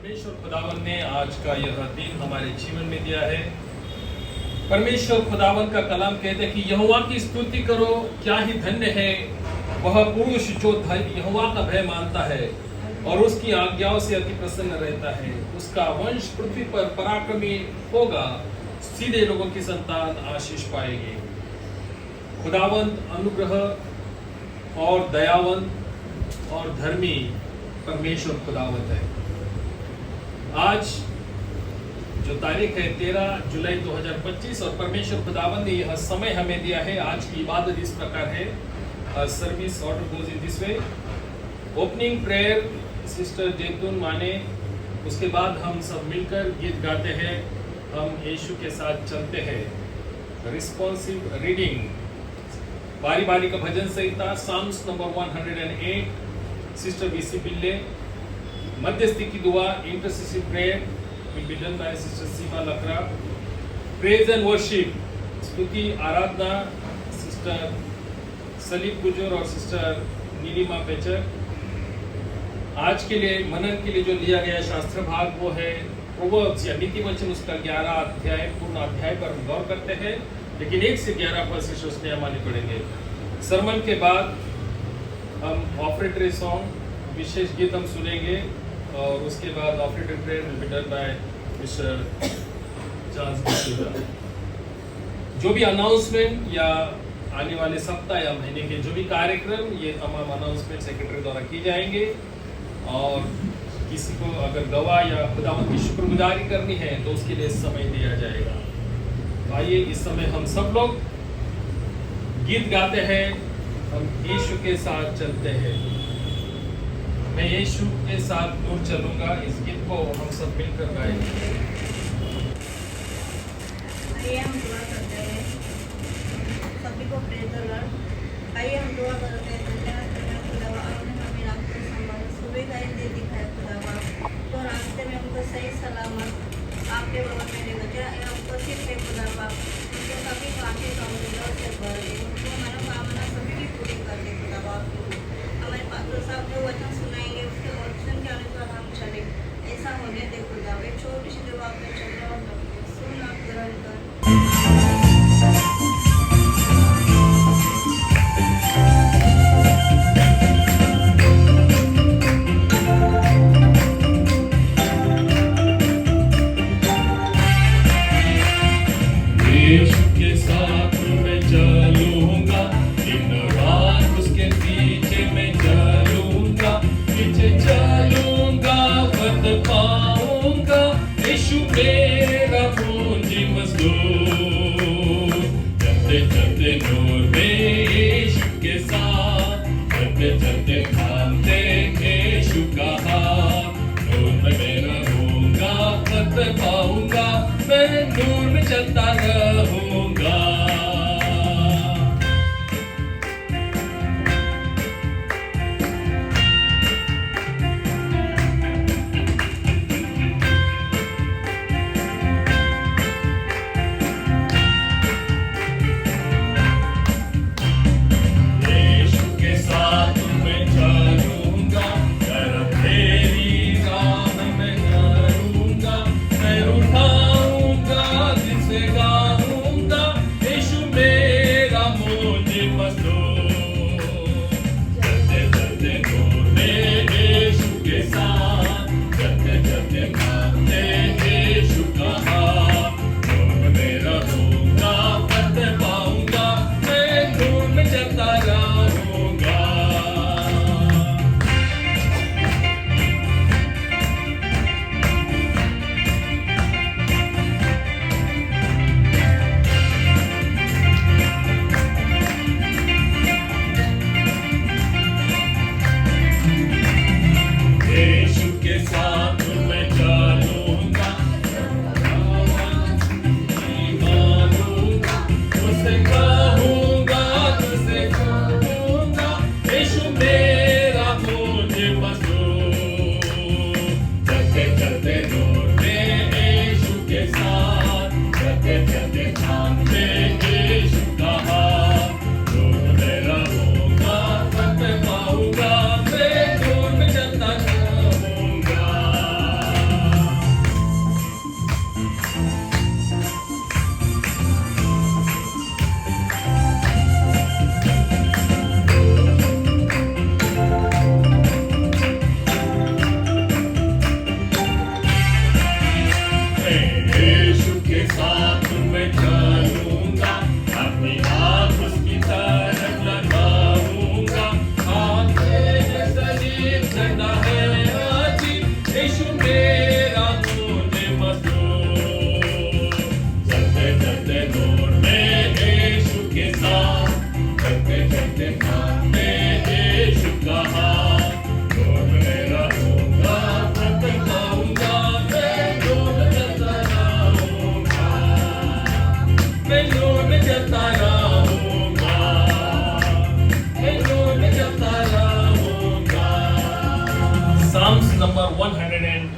परमेश्वर खुदावन ने आज का यह दिन हमारे जीवन में दिया है। परमेश्वर खुदावन का कलाम कहते हैं कि यहोवा की स्तुति करो, क्या ही धन्य है वह पुरुष जो यहोवा का भय मानता है और उसकी आज्ञाओं से अति प्रसन्न रहता है। उसका वंश पृथ्वी पर पराक्रमी होगा, सीधे लोगों की संतान आशीष पाएगी। खुदावंत अनुग्रह और दयावंत और धर्मी परमेश्वर खुदावंत है। आज जो तारीख है 13 जुलाई 2025 और परमेश्वर खुदावंत ने यह समय हमें दिया है। आज की इबादत इस प्रकार है। Service order goes in this way. Opening prayer sister जैतून माने, उसके बाद हम सब मिलकर गीत गाते हैं, हम यीशु के साथ चलते हैं। रिस्पॉन्सिव रीडिंग, बारी बारी का भजन संहिता, psalms number 108, sister BC Pillai. मध्यस्थी की दुआ, intercessory prayer will be done by sister Seema Lakra. Praise and worship, स्तुति आराधना, सिस्टर सलीम गुजर और सिस्टर नीलिमा पेचर। आज के लिए मनन के लिए जो लिया गया शास्त्र भाग वो है प्रोवर्ब्स या नीति वचन, उसका 11 अध्याय, पूर्ण अध्याय पर हम गौर करते हैं, लेकिन 1 से 11 पर से उसने माने पड़ेंगे। सरमन के बाद हम ऑफरेटरी सॉन्ग, विशेष गीत हम सुनेंगे और उसके बाद offertory prayer will be done by mister Charles D'Souza. जो भी अनाउंसमेंट या आने वाले सप्ताह या महीने के जो भी कार्यक्रम, ये तमाम अनाउंसमेंट सेक्रेटरी द्वारा की जाएंगे। और किसी को अगर गवाह या खुदावंत की शुक्रगुजारी करनी है तो उसके लिए समय दिया जाएगा। तो आइए इस समय हम सब लोग गीत गाते हैं, हम यीशु के साथ चलते हैं। मैं यीशु के साथ दूर चलूंगा, इस गीत को हम सब मिलकर गाएंगे। आइए हम दुआ करते हैं, सभी को प्रेज द लॉर्ड। आइए हम दुआ करते हैं। धन्यवाद करना खुदावा, आपने हमें रास्ते संभाला, सुविधा दे दिखाया खुदावा, तो रास्ते में हमको सही सलामत आपके बगल में ले गया। हमको सिर्फ है खुदावा, उनके सभी आंखें कमजोर से भर दे, उनको मनोकामना सभी की पूरी कर दे खुदावा। हमारे पास तो सब जो वचन सुनाएंगे उसके वचन के अनुसार हम चले, ऐसा होने दे खुदावा। एक छोटी सी दुआ पे चल रहा हूँ, सुन आप ग्रहण कर। यीशु के साथ मैं चलूंगा, दिन रात उसके पीछे मैं चलूंगा, पीछे चलूंगा पद पाऊंगा, यीशु मेरा पूंजी मजदूर। चलते चलते नूर में यीशु के साथ, चलते चलते थामते यीशु का हाथ, नूर में मैं रहूंगा, पद पाऊंगा, मैं नूर में चलता रहूंगा।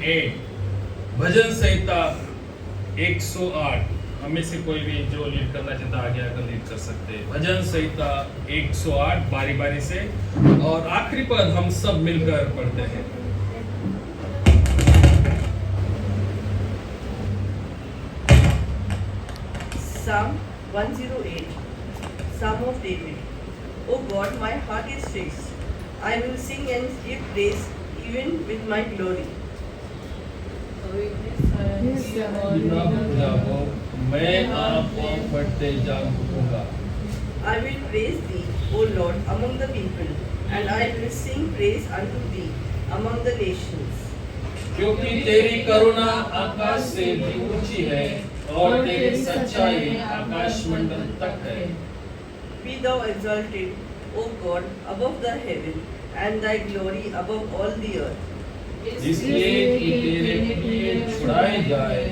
108 भजन संहिता 108 हमें से कोई भी जो लीड करना चाहता आगे आकर लीड कर सकते हैं। भजन संहिता 108 बारी बारी से, और आखिरी पद हम सब मिलकर पढ़ते हैं। Psalm 108, Psalm of David. O God, my heart is fixed. I will sing and give praise even with my glory. मैं आपको बढ़ते जाऊंगा। I will praise thee, O Lord, among the people, and I will sing praise unto thee among the nations. क्योंकि तेरी करुणा आकाश से भी ऊंची है और तेरी सच्चाई आकाश मंडल तक है। Be thou exalted, O God, above the heaven, and thy glory above all the earth. इसलिए कि तेरे प्रिय छुड़ाए जाए,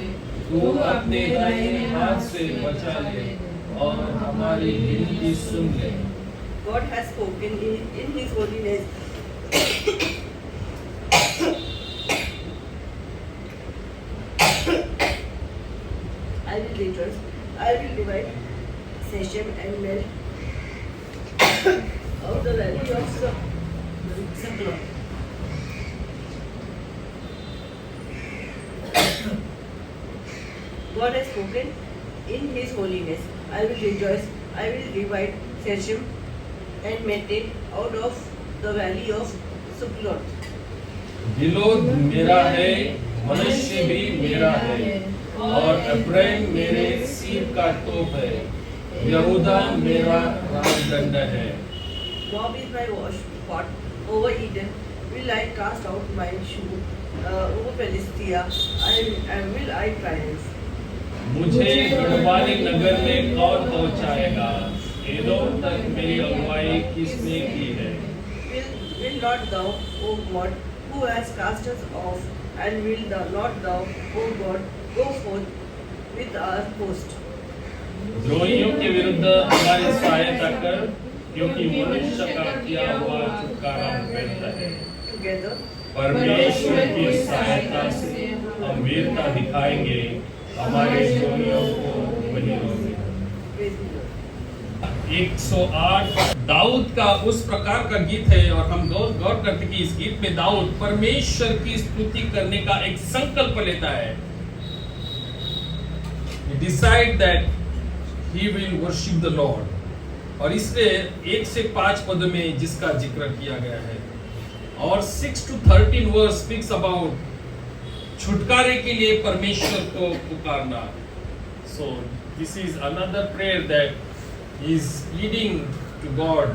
तू अपने दाहिने हाथ से बचा ले और हमारी विनती सुन ले। God has spoken in his holiness. I will rejoice, I will divide Shechem and melt out the valley of Succoth. God has spoken in his holiness. I will rejoice, I will divide Shechem and meditate out of the valley of Succoth. गिलोद मेरा है, मनुष्य भी मेरा है, और Abram मेरे सिर का टोप है, यहूदा मेरा राजदंड है। Moab is my washpot, over Eden will I cast out my shoe, over Philistia will I triumph. मुझे गढ़वाली नगर में कौन पहुंचाएगा? एदोम तक मेरी अगुवाई किसने की है? Will not thou, O God, who has cast us off, and will not thou, O God, go forth with our host? द्रोहियों के विरुद्ध हमारी सहायता कर, क्योंकि मनुष्य का किया हुआ छुटकारा बेहतर है। Together, परमेश्वर की सहायता से हम वीरता दिखाएंगे, हमारे द्रोहियों को वही रोके। praise the Lord. 108 दाऊद का उस प्रकार का गीत है, और हम गौर करते कि इस गीत में दाऊद परमेश्वर की स्तुति करने का एक संकल्प लेता है। He decide that he will worship the Lord, और इसलिए 1 से 5 पद में जिसका जिक्र किया गया है, और 6 to 13 वर्स स्पीक्स अबाउट छुटकारे के लिए परमेश्वर को पुकारना। So this is another prayer that is leading to God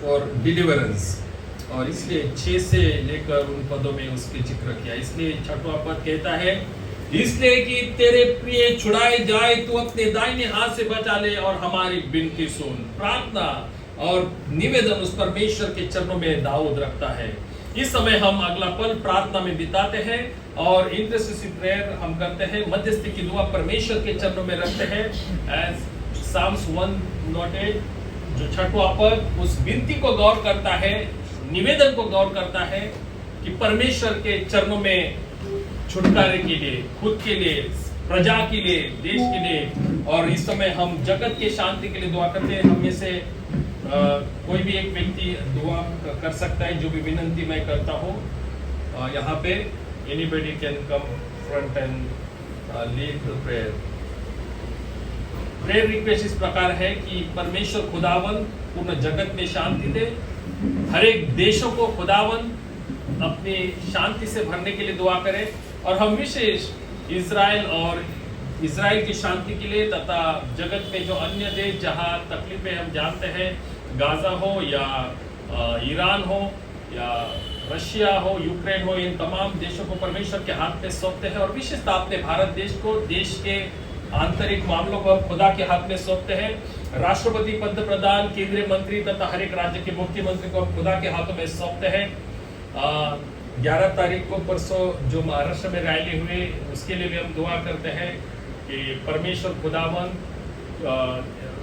for deliverance, और इसलिए 6 से लेकर उन पदों में उसके जिक्र किया। इसलिए 6वां पद कहता है, इसलिए कि तेरे प्रिय छुड़ाए जाए, तू अपने दाहिने हाथ से बचा ले और हमारी विनती सुन। प्रार्थना और निवेदन उस परमेश्वर के चरणों में दाऊद रखता है। इस समय हम अगला पल प्रार्थना में बिताते हैं और इंटरसेसिव प्रेयर हम करते हैं, मध्यस्थी की दुआ परमेश्वर के चरणों में रखते हैं। एज साम्स 108 जो 6वां पद उस विनती को गौर करता है, निवेदन को गौर करता है कि परमेश्वर के चरणों में छुटकारे के लिए, खुद के लिए, प्रजा के लिए, देश के लिए, और इस समय हम जगत के शांति के लिए दुआ करते हैं। हम में से कोई भी एक व्यक्ति दुआ कर सकता है, जो भी विनंती मैं करता हूँ यहाँ पे। Anybody can come front end lead the prayer. Prayer request इस प्रकार है कि परमेश्वर खुदावन पूर्ण जगत में शांति दे, हर एक देशों को खुदावन अपनी शांति से भरने के लिए दुआ करें, और हम विशेष इजराइल की शांति के लिए तथा जगत में जो अन्य देश जहां तकलीफें हम जानते हैं, गाजा हो या ईरान हो या रशिया हो, यूक्रेन हो, इन तमाम देशों को परमेश्वर के हाथ में सौंपते हैं, और विशेषतः अपने भारत देश को, देश के आंतरिक मामलों को खुदा के हाथ में सौंपते हैं। राष्ट्रपति, पंत प्रधान, केंद्रीय मंत्री तथा हर एक राज्य के मुख्यमंत्री को हम खुदा के हाथों में सौंपते हैं। 11 तारीख को परसों जो महाराष्ट्र में रैली हुई, उसके लिए भी हम दुआ करते हैं कि परमेश्वर खुदावन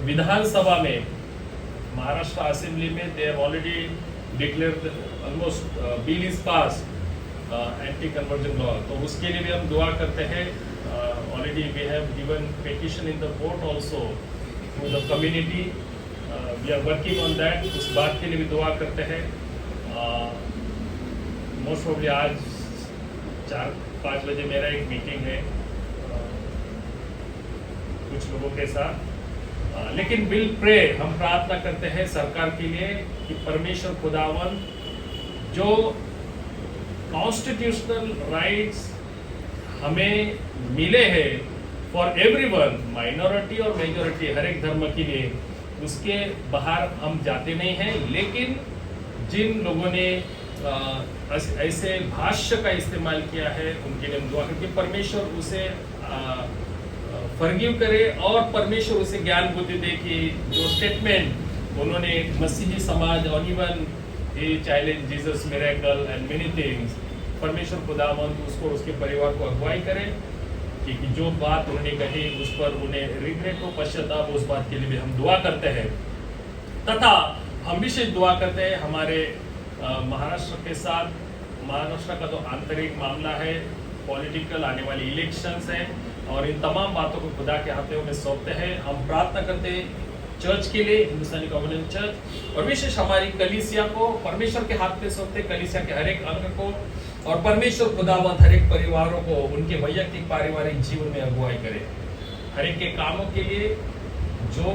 विधानसभा में, महाराष्ट्र असेंबली में they have already declared almost bill is pass, anti conversion law, तो उसके लिए भी हम दुआ करते हैं। Already we have given petition in the court also to the community, we are working on that. उस बात के लिए भी दुआ करते हैं। मोस्ट प्रोबेबली आज 4-5 बजे मेरा एक मीटिंग है कुछ लोगों के साथ, लेकिन विल प्रे, हम प्रार्थना करते हैं सरकार के लिए कि परमेश्वर खुदावन जो कॉन्स्टिट्यूशनल राइट्स हमें मिले हैं फॉर एवरीवन, माइनॉरिटी और मेजॉरिटी, हर एक धर्म के लिए, उसके बाहर हम जाते नहीं हैं। लेकिन जिन लोगों ने ऐसे भाष्य का इस्तेमाल किया है उनके लिए हम दुआ करके परमेश्वर उसे फॉरगिव करे और परमेश्वर उसे ज्ञान बुद्धि दे कि जो स्टेटमेंट उन्होंने मसीही समाज और even he challenge Jesus miracle and many things, परमेश्वर खुदावंद उसको उसके परिवार को अगुवाई करे कि जो बात उन्होंने कही उस पर उन्हें रिग्रेट हो, पश्चाताप, उस बात के लिए भी हम दुआ करते हैं। तथा हम विशेष दुआ करते हैं हमारे महाराष्ट्र के साथ। महाराष्ट्र का जो आंतरिक मामला है, पॉलिटिकल आने वाली इलेक्शंस हैं, और इन तमाम बातों को खुदा के हाथों में सौंपते हैं। हम प्रार्थना करते हैं चर्च के लिए, हिंदुस्तानी कम्युनिस्ट चर्च, और विशेष हमारी कलीसिया को परमेश्वर के हाथ में सौंपते हैं, कलीसिया के हर एक अंग को, और परमेश्वर खुदावंद हर एक परिवारों को उनके वैयक्तिक पारिवारिक जीवन में अगुवाई करे। हर एक के कामों के लिए जो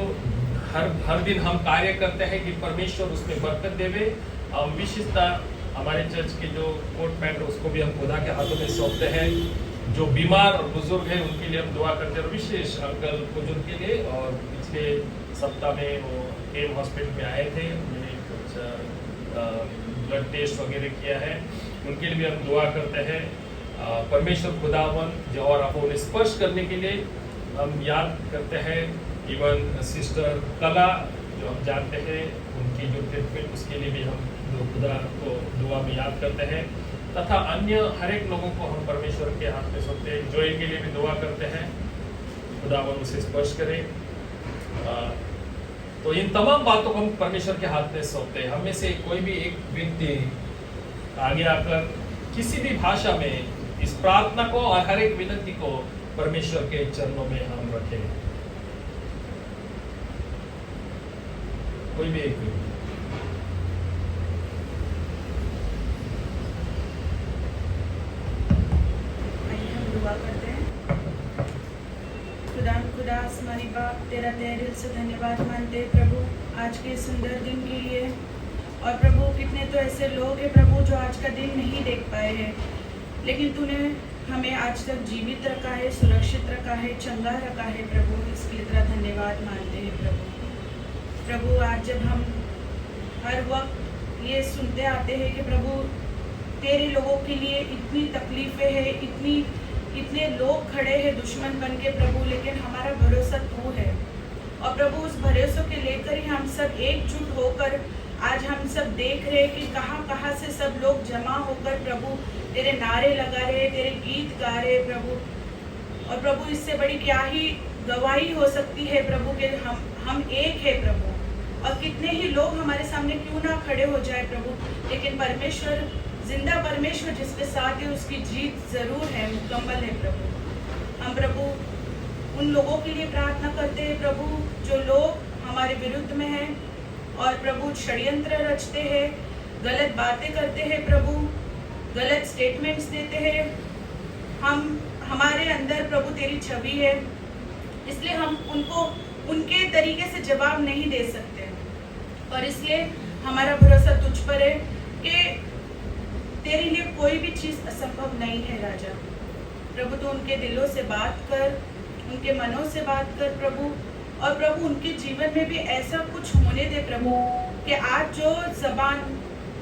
हर दिन हम कार्य करते हैं कि परमेश्वर उसमें बरकत देवे। हम विशेषतः हमारे चर्च के जो कोर्ट मैटर उसको भी हम खुदा के हाथों में सौंपते हैं। जो बीमार और बुजुर्ग हैं उनके लिए हम दुआ करते हैं, और विशेष अंकल बुजुर्ग के लिए। और पिछले सप्ताह में वो एम हॉस्पिटल में आए थे, उन्होंने कुछ ब्लड टेस्ट वगैरह किया है, उनके लिए भी हम दुआ करते हैं। परमेश्वर खुदावन जो और आपको उन्हें स्पर्श करने के लिए हम याद करते हैं। इवन सिस्टर कला जो हम जानते हैं उनकी जो ट्रीटमेंट, उसके लिए भी हम खुदा को दुआ में याद करते हैं। तथा अन्य हर एक लोगों को हम परमेश्वर के हाथ में सौंपते हैं। जोएल के लिए भी दुआ करते हैं, खुदावन उसे स्पर्श करे। तो इन तमाम बातों को हम परमेश्वर के हाथ में सौंपते हैं। हमें से कोई भी एक व्यक्ति आगे आकर किसी भी भाषा में इस प्रार्थना को और हर एक विनती को परमेश्वर के चरणों में हम रखें। कोई भी एक व्यक्ति। करते हैं। खुदा आसमानी बाप, तेरा तहे दिल से धन्यवाद मानते हैं प्रभु आज के सुंदर दिन के लिए। और प्रभु कितने तो ऐसे लोग हैं प्रभु जो आज का दिन नहीं देख पाए हैं, लेकिन तूने हमें आज तक जीवित रखा है, सुरक्षित रखा है, चंगा रखा है प्रभु, इसके लिए तेरा धन्यवाद मानते हैं प्रभु। आज जब हम हर वक्त ये सुनते आते हैं कि प्रभु तेरे लोगों के लिए इतनी तकलीफें हैं, इतने लोग खड़े हैं दुश्मन बन के प्रभु, लेकिन हमारा भरोसा तू है। और प्रभु उस भरोसे के लेकर ही हम सब एकजुट होकर आज हम सब देख रहे हैं कि कहाँ से सब लोग जमा होकर प्रभु तेरे नारे लगा रहे, तेरे गीत गा रहे प्रभु। और प्रभु इससे बड़ी क्या ही गवाही हो सकती है प्रभु कि हम एक है प्रभु। और कितने ही लोग हमारे सामने क्यों ना खड़े हो जाए प्रभु, लेकिन परमेश्वर, जिंदा परमेश्वर जिसके साथ है उसकी जीत जरूर है, मुकम्मल है प्रभु। हम प्रभु उन लोगों के लिए प्रार्थना करते हैं प्रभु जो लोग हमारे विरुद्ध में हैं और प्रभु षड्यंत्र रचते हैं, गलत बातें करते हैं प्रभु, गलत स्टेटमेंट्स देते हैं। हमारे अंदर प्रभु तेरी छवि है, इसलिए हम उनको उनके तरीके से जवाब नहीं दे सकते। और इसलिए हमारा भरोसा तुझ पर है कि तेरे लिए कोई भी चीज़ असंभव नहीं है राजा। प्रभु तो उनके दिलों से बात कर, उनके मनों से बात कर प्रभु। और प्रभु उनके जीवन में भी ऐसा कुछ होने दे प्रभु कि आज जो जबान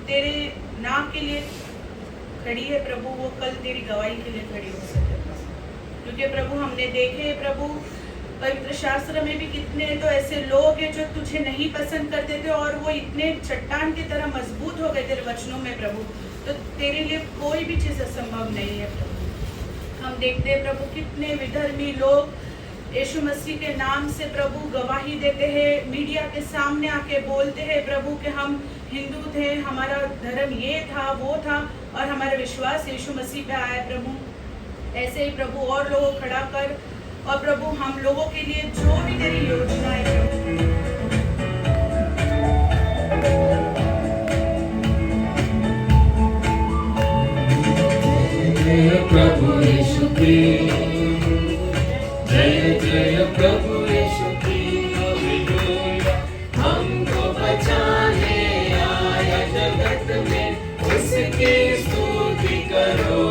तेरे नाम के लिए खड़ी है प्रभु, वो कल तेरी गवाही के लिए खड़ी हो सके प्रभु। क्योंकि प्रभु हमने देखे प्रभु पवित्र शास्त्र में भी कितने तो ऐसे लोग हैं जो तुझे नहीं पसंद करते थे और वो इतने चट्टान की तरह मजबूत हो गए तेरे वचनों में प्रभु। तो तेरे लिए कोई भी चीज़ असंभव नहीं है प्रभु। हम देखते हैं प्रभु कितने विधर्मी लोग यीशु मसीह के नाम से प्रभु गवाही देते हैं, मीडिया के सामने आके बोलते हैं प्रभु कि हम हिंदू थे, हमारा धर्म ये था वो था, और हमारा विश्वास यीशु मसीह पे आया है प्रभु। ऐसे ही प्रभु और लोगों को खड़ा कर, और प्रभु हम लोगों के लिए जो भी तेरी योजना है प्रभु, जय प्रभु यीशु की, जय जय प्रभु यीशु की, हालेलुया। हमको बचाने आया जगत में, उसकी स्तुति करो।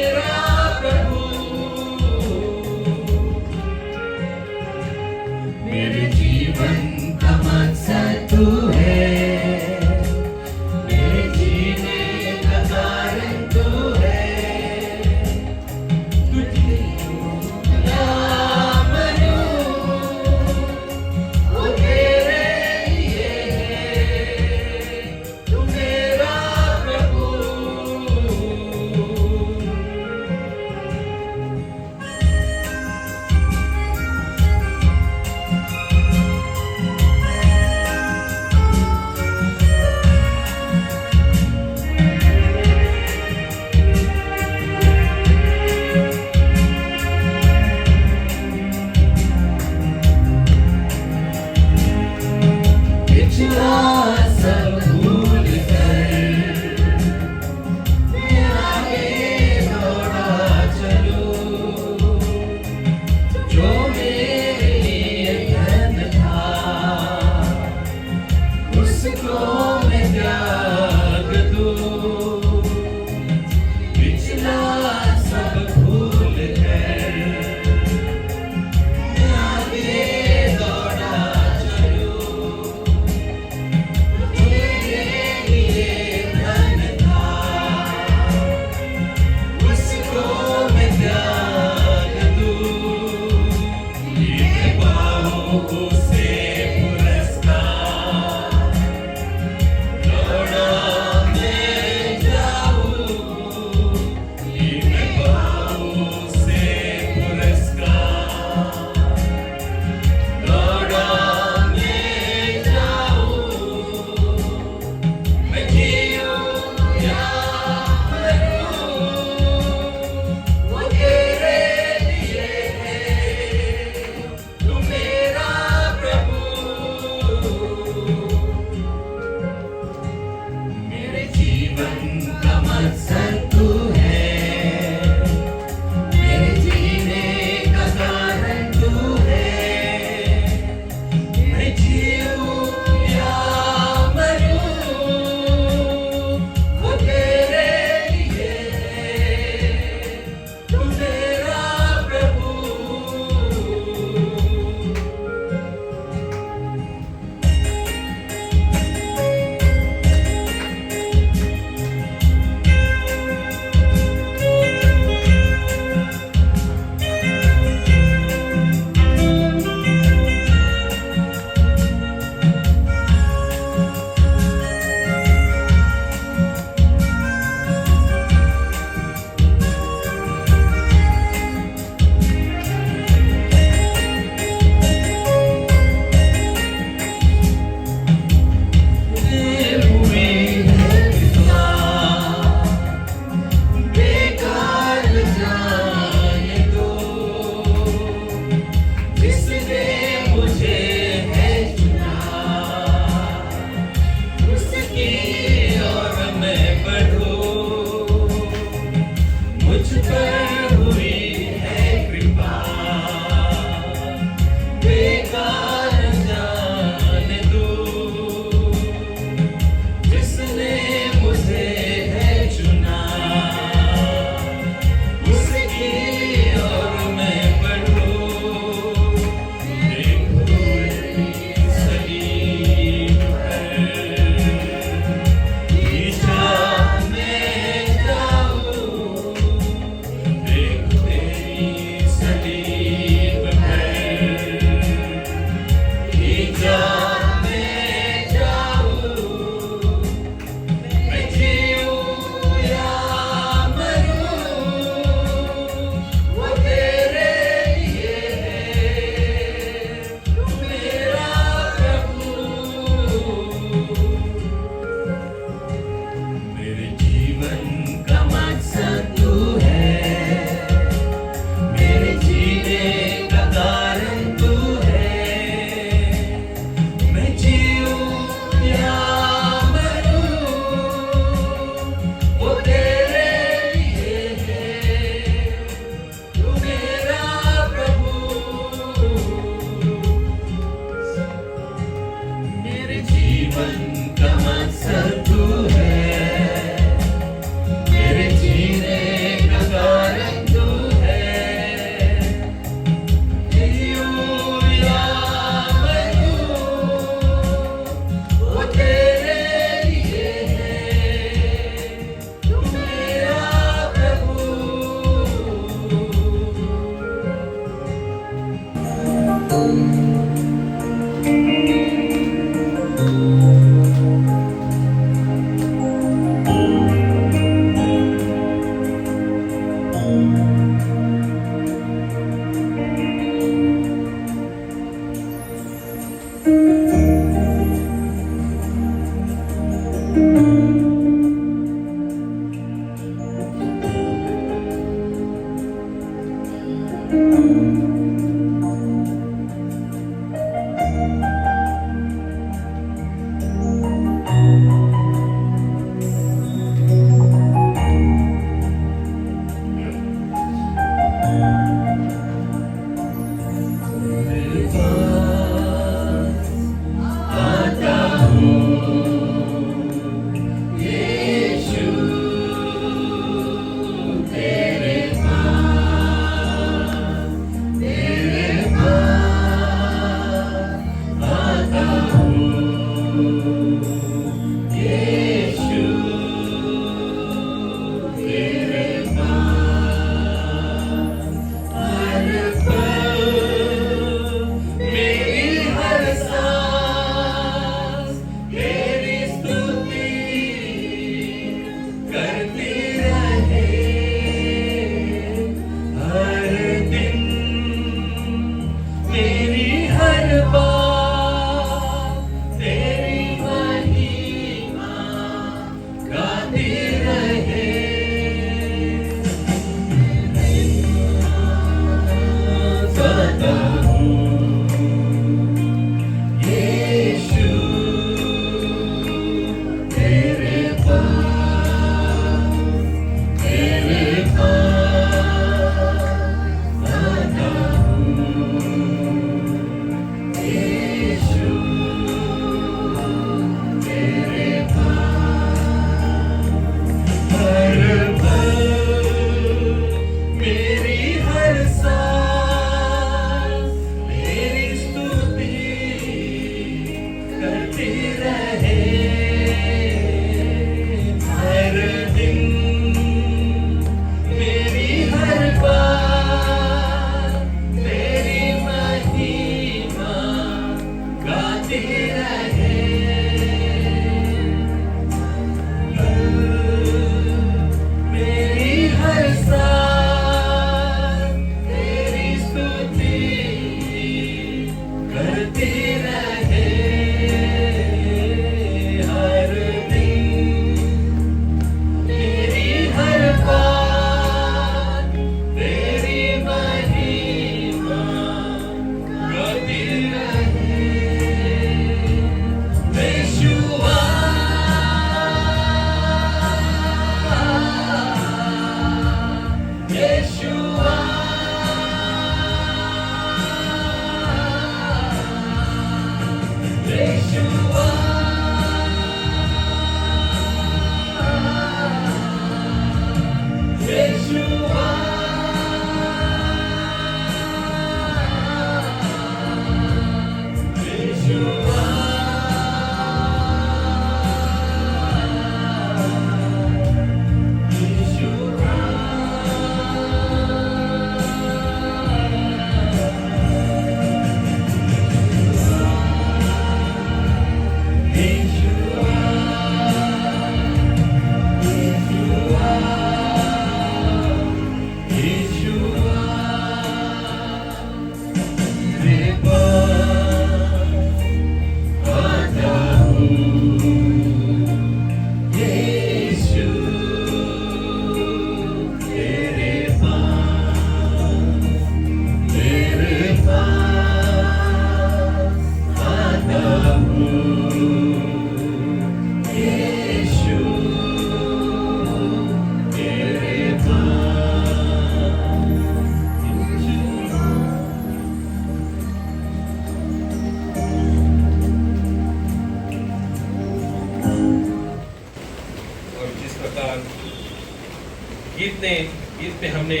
गीत में हमने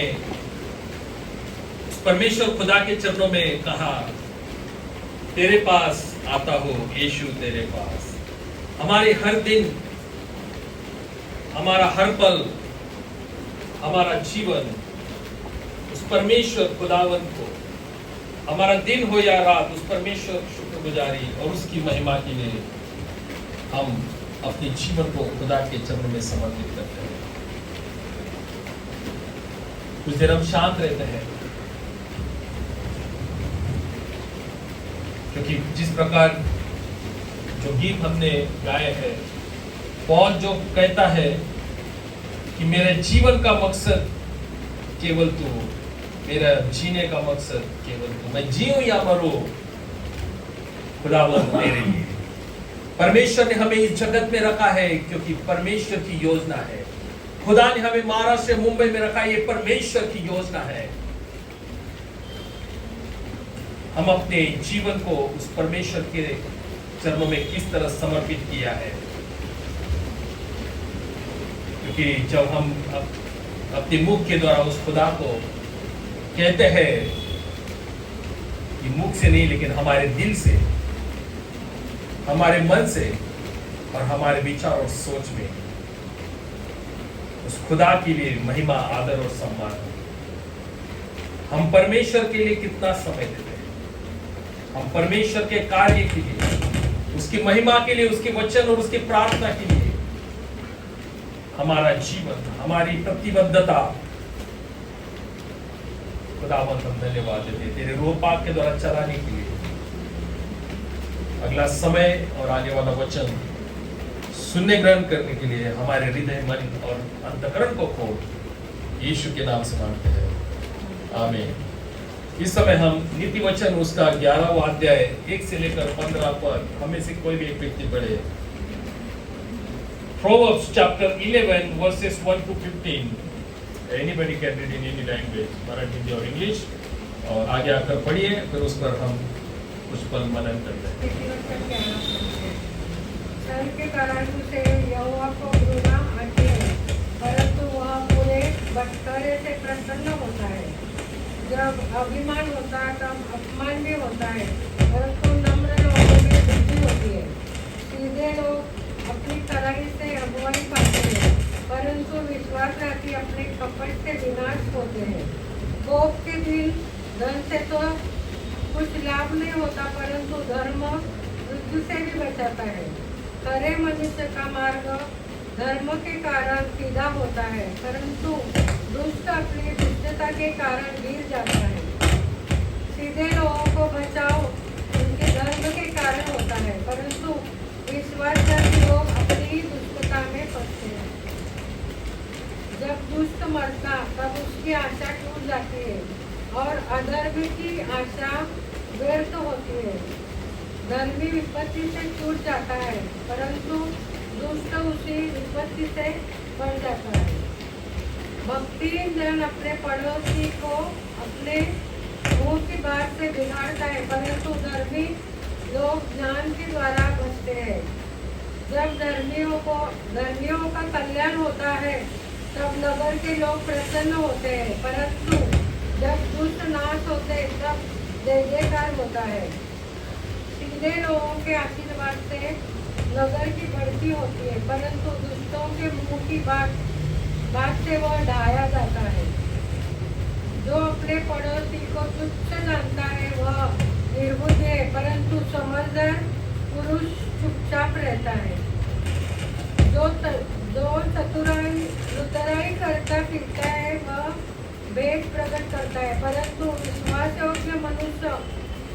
उस परमेश्वर खुदा के चरणों में कहा, तेरे पास आता हो यीशु तेरे पास। हमारे हर दिन, हमारा हर पल, हमारा जीवन उस परमेश्वर खुदावन को, हमारा दिन हो या रात, उस परमेश्वर शुक्रगुजारी और उसकी महिमा के लिए हम अपने जीवन को खुदा के चरणों में समर्पित करते हैं। कुछ देर हम शांत रहते हैं, क्योंकि जिस प्रकार जो गीत हमने गाए हैं, पौल जो कहता है कि मेरे जीवन का मकसद केवल तू, मेरा जीने का मकसद केवल तू, मैं जीऊं या मरूं खुदावंद मेरे लिए। परमेश्वर ने हमें इस जगत में रखा है क्योंकि परमेश्वर की योजना है। खुदा ने हमें महाराष्ट्र से मुंबई में रखा है, ये परमेश्वर की योजना है। हम अपने जीवन को उस परमेश्वर के चरणों में किस तरह समर्पित किया है, क्योंकि जब हम अपने मुख के द्वारा उस खुदा को कहते हैं कि मुख से नहीं लेकिन हमारे दिल से, हमारे मन से और हमारे विचार और सोच में उस खुदा के लिए महिमा, आदर और सम्मान, हम परमेश्वर के लिए कितना समय देते हैं, हम परमेश्वर के कार्य के लिए, उसकी महिमा के लिए, उसके वचन और उसकी प्रार्थना के लिए हमारा जीवन, हमारी प्रतिबद्धता, खुदावंद हम धन्यवाद देते हैं तेरे रूह पाक के द्वारा चलाने के लिए। अगला समय और आने वाला वचन सुनने ग्रहण करने के लिए हमारे हृदय, मन और अंतःकरण को खोल, यीशु के नाम से मांगते हैं, आमीन। इस समय हम नीति वचन उसका 11वां अध्याय 1 से लेकर 15 पद, हमें से कोई भी एक व्यक्ति पढ़े। Proverbs chapter 11 verses 1 to 15. Anybody can read in any language, Marathi, Hindi और इंग्लिश, और आगे आकर पढ़िए, फिर उस पर हम कुछ पल मनन करते हैं। धन के कारण से यहोवा को घृणा आती है, परंतु वह पूरे बटखरे से प्रसन्न होता है। जब अभिमान होता है तब अपमान भी होता है, परंतु नम्र लोगों में वृद्धि होती है। सीधे लोग अपनी कड़ाई से अगुवाई पाते हैं, परंतु विश्वासघाती अपने कपट से विनाश होते हैं। कोप के दिन धन से तो कुछ लाभ नहीं होता, परंतु धर्म मृत्यु से भी बचाता है। खरे मनुष्य का मार्ग धर्म के कारण सीधा होता है, परंतु दुष्ट अपनी दुष्टता के कारण गिर जाता है। सीधे लोगों को बचाव उनके धर्म के कारण होता है, परंतु विश्वासघाती लोग अपनी ही दुष्टता में फंसते हैं। जब दुष्ट मरता तब उसकी आशा टूट जाती है और अधर्मी की आशा व्यर्थ होती है। धर्मी विपत्ति से छूट जाता है, परंतु दुष्ट उसी विपत्ति से बढ़ जाता है। भक्तिहीन जन अपने पड़ोसी को अपने मुंह की बात से बिगाड़ता है, परंतु धर्मी लोग ज्ञान के द्वारा बचते हैं। जब धर्मियों का कल्याण होता है तब नगर के लोग प्रसन्न होते हैं, परंतु जब दुष्ट नाश होते तब जय जयकार होता है। सीधे लोगों के आशीर्वाद से नगर की बढ़ती होती है, परंतु दुष्टों के मुंह की बात से वह ढाया जाता है। जो अपने पड़ोसी को तुच्छ जानता है वह निर्बुद्ध है, परंतु समझदार पुरुष चुपचाप रहता है। जो चतुराई करता फिरता है वह भेद प्रकट करता है, परंतु विश्वास योग्य मनुष्य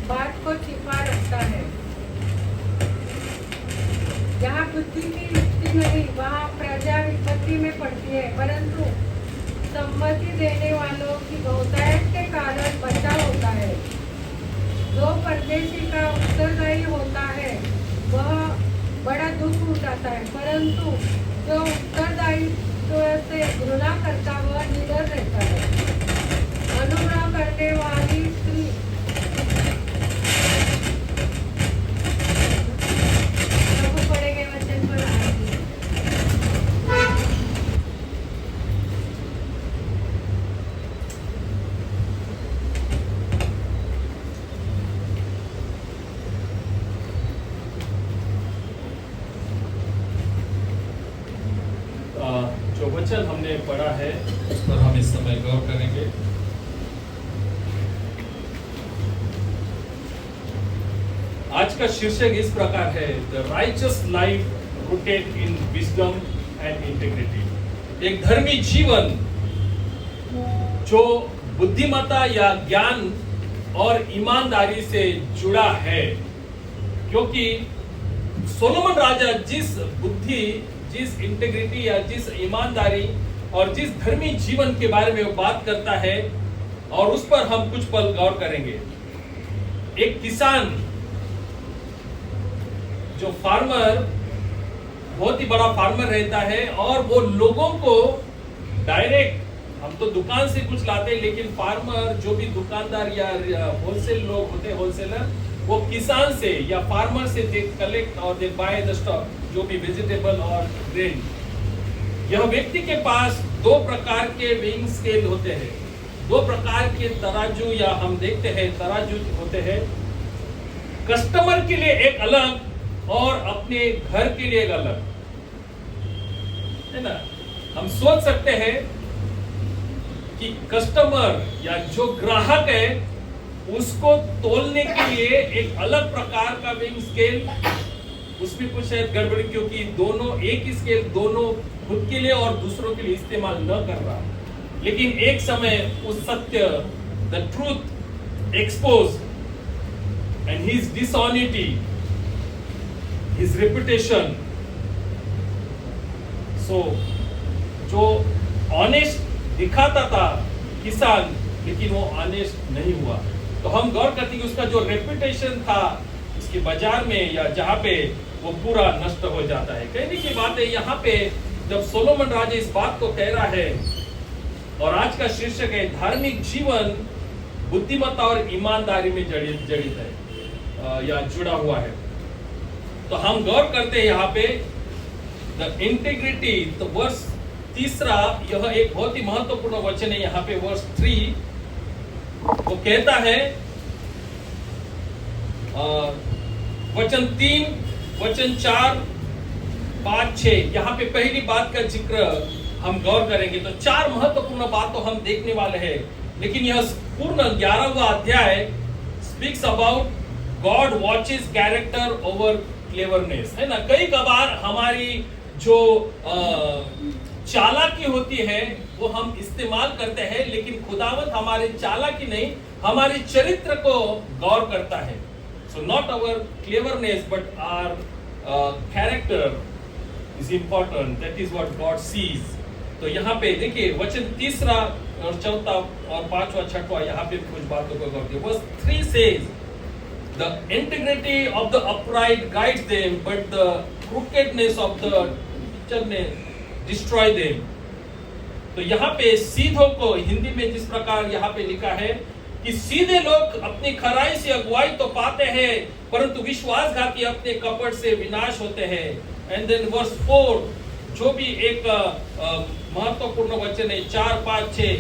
बात को छिपा रखता है। जहाँ बुद्धि की युक्ति नहीं वहाँ प्रजा विपत्ति में पड़ती है, परंतु सम्मति देने वालों की बहुतायत के कारण बचाव होता है। जो परदेशी का उत्तरदायी होता है वह बड़ा दुख उठाता है, परंतु जो उत्तरदायित्व से घृणा करता वह निडर रहता है। अनुग्रह करने वाली स्त्री प्रभु पढ़े गए वचन पर आएगी। बड़ा है, उस पर हम इस समय गौर करेंगे। आज का शीर्षक इस प्रकार है, the righteous life rooted in wisdom and integrity. एक धर्मी जीवन जो बुद्धिमत्ता या ज्ञान और ईमानदारी से जुड़ा है, क्योंकि सोलोमन राजा जिस बुद्धि, जिस इंटीग्रिटी या जिस ईमानदारी और जिस धर्मी जीवन के बारे में वो बात करता है, और उस पर हम कुछ पल गौर करेंगे। एक किसान, जो फार्मर, बहुत ही बड़ा फार्मर रहता है, और वो लोगों को डायरेक्ट, हम तो दुकान से कुछ लाते हैं, लेकिन फार्मर जो भी दुकानदार या होलसेल लोग होते हैं, होलसेलर, वो किसान से या फार्मर से दे कलेक्ट और दे बाय द स्टॉक, जो भी वेजिटेबल और ग्रेन। यह व्यक्ति के पास दो प्रकार के वेइंग स्केल होते हैं, दो प्रकार के तराजू, या हम देखते हैं तराजू होते हैं। कस्टमर के लिए एक अलग और अपने घर के लिए एक अलग, है ना। हम सोच सकते हैं कि कस्टमर या जो ग्राहक है, उसको तोलने के लिए एक अलग प्रकार का वेइंग स्केल, उसमें कुछ शायद गड़बड़ी, क्योंकि दोनों एक ही स्केल दोनों खुद के लिए और दूसरों के लिए इस्तेमाल न कर रहा। लेकिन एक समय उस सत्य, the truth expose, and his dishonesty, his reputation, so जो ऑनेस्ट दिखाता था किसान, लेकिन वो ऑनेस्ट नहीं हुआ। तो हम गौर करते हैं कि उसका जो रेपुटेशन था इसके बाजार में या जहां पे, वो पूरा नष्ट हो जाता है। कहने की बात है यहाँ पे, जब सोलोमन राजा इस बात को कह रहा है, और आज का शीर्षक है धार्मिक जीवन बुद्धिमत्ता और ईमानदारी में जड़ित है या जुड़ा हुआ है। तो हम गौर करते हैं यहाँ पे द इंटीग्रिटी, तो वर्ष 3, यह एक बहुत ही महत्वपूर्ण वचन है। यहाँ पे वर्ष 3 वो कहता है, वचन 3, वचन 4, 5, 6, यहाँ पे पहली बात का जिक्र हम गौर करेंगे। तो 4 महत्वपूर्ण बात तो हम देखने वाले हैं, लेकिन यह पूर्ण 11वां अध्याय speaks about God watches character over cleverness, है ना। कई कबार हमारी जो चालाकी होती है वो हम इस्तेमाल करते हैं, लेकिन खुदावंत हमारे चालाकी नहीं, हमारे चरित्र को गौर करता है। So not our cleverness but our character is important, that is what God sees. तो यहाँ पे देखिए वचन 3 और 4 और 5वां 6वां, यहाँ पे कुछ बातों को गौर करिए। Verse 3 says, the integrity of the upright guides them, but the crookedness of the destroy them. तो यहाँ पे सीधों को हिंदी में जिस प्रकार यहाँ पे लिखा है कि सीधे लोग अपनी खराई से अगुवाई तो पाते हैं, परंतु विश्वासघाती अपने कपट से विनाश होते हैं। एंड देन वर्स 4, जो भी एक महत्वपूर्ण वचन है, 4, 5, 6,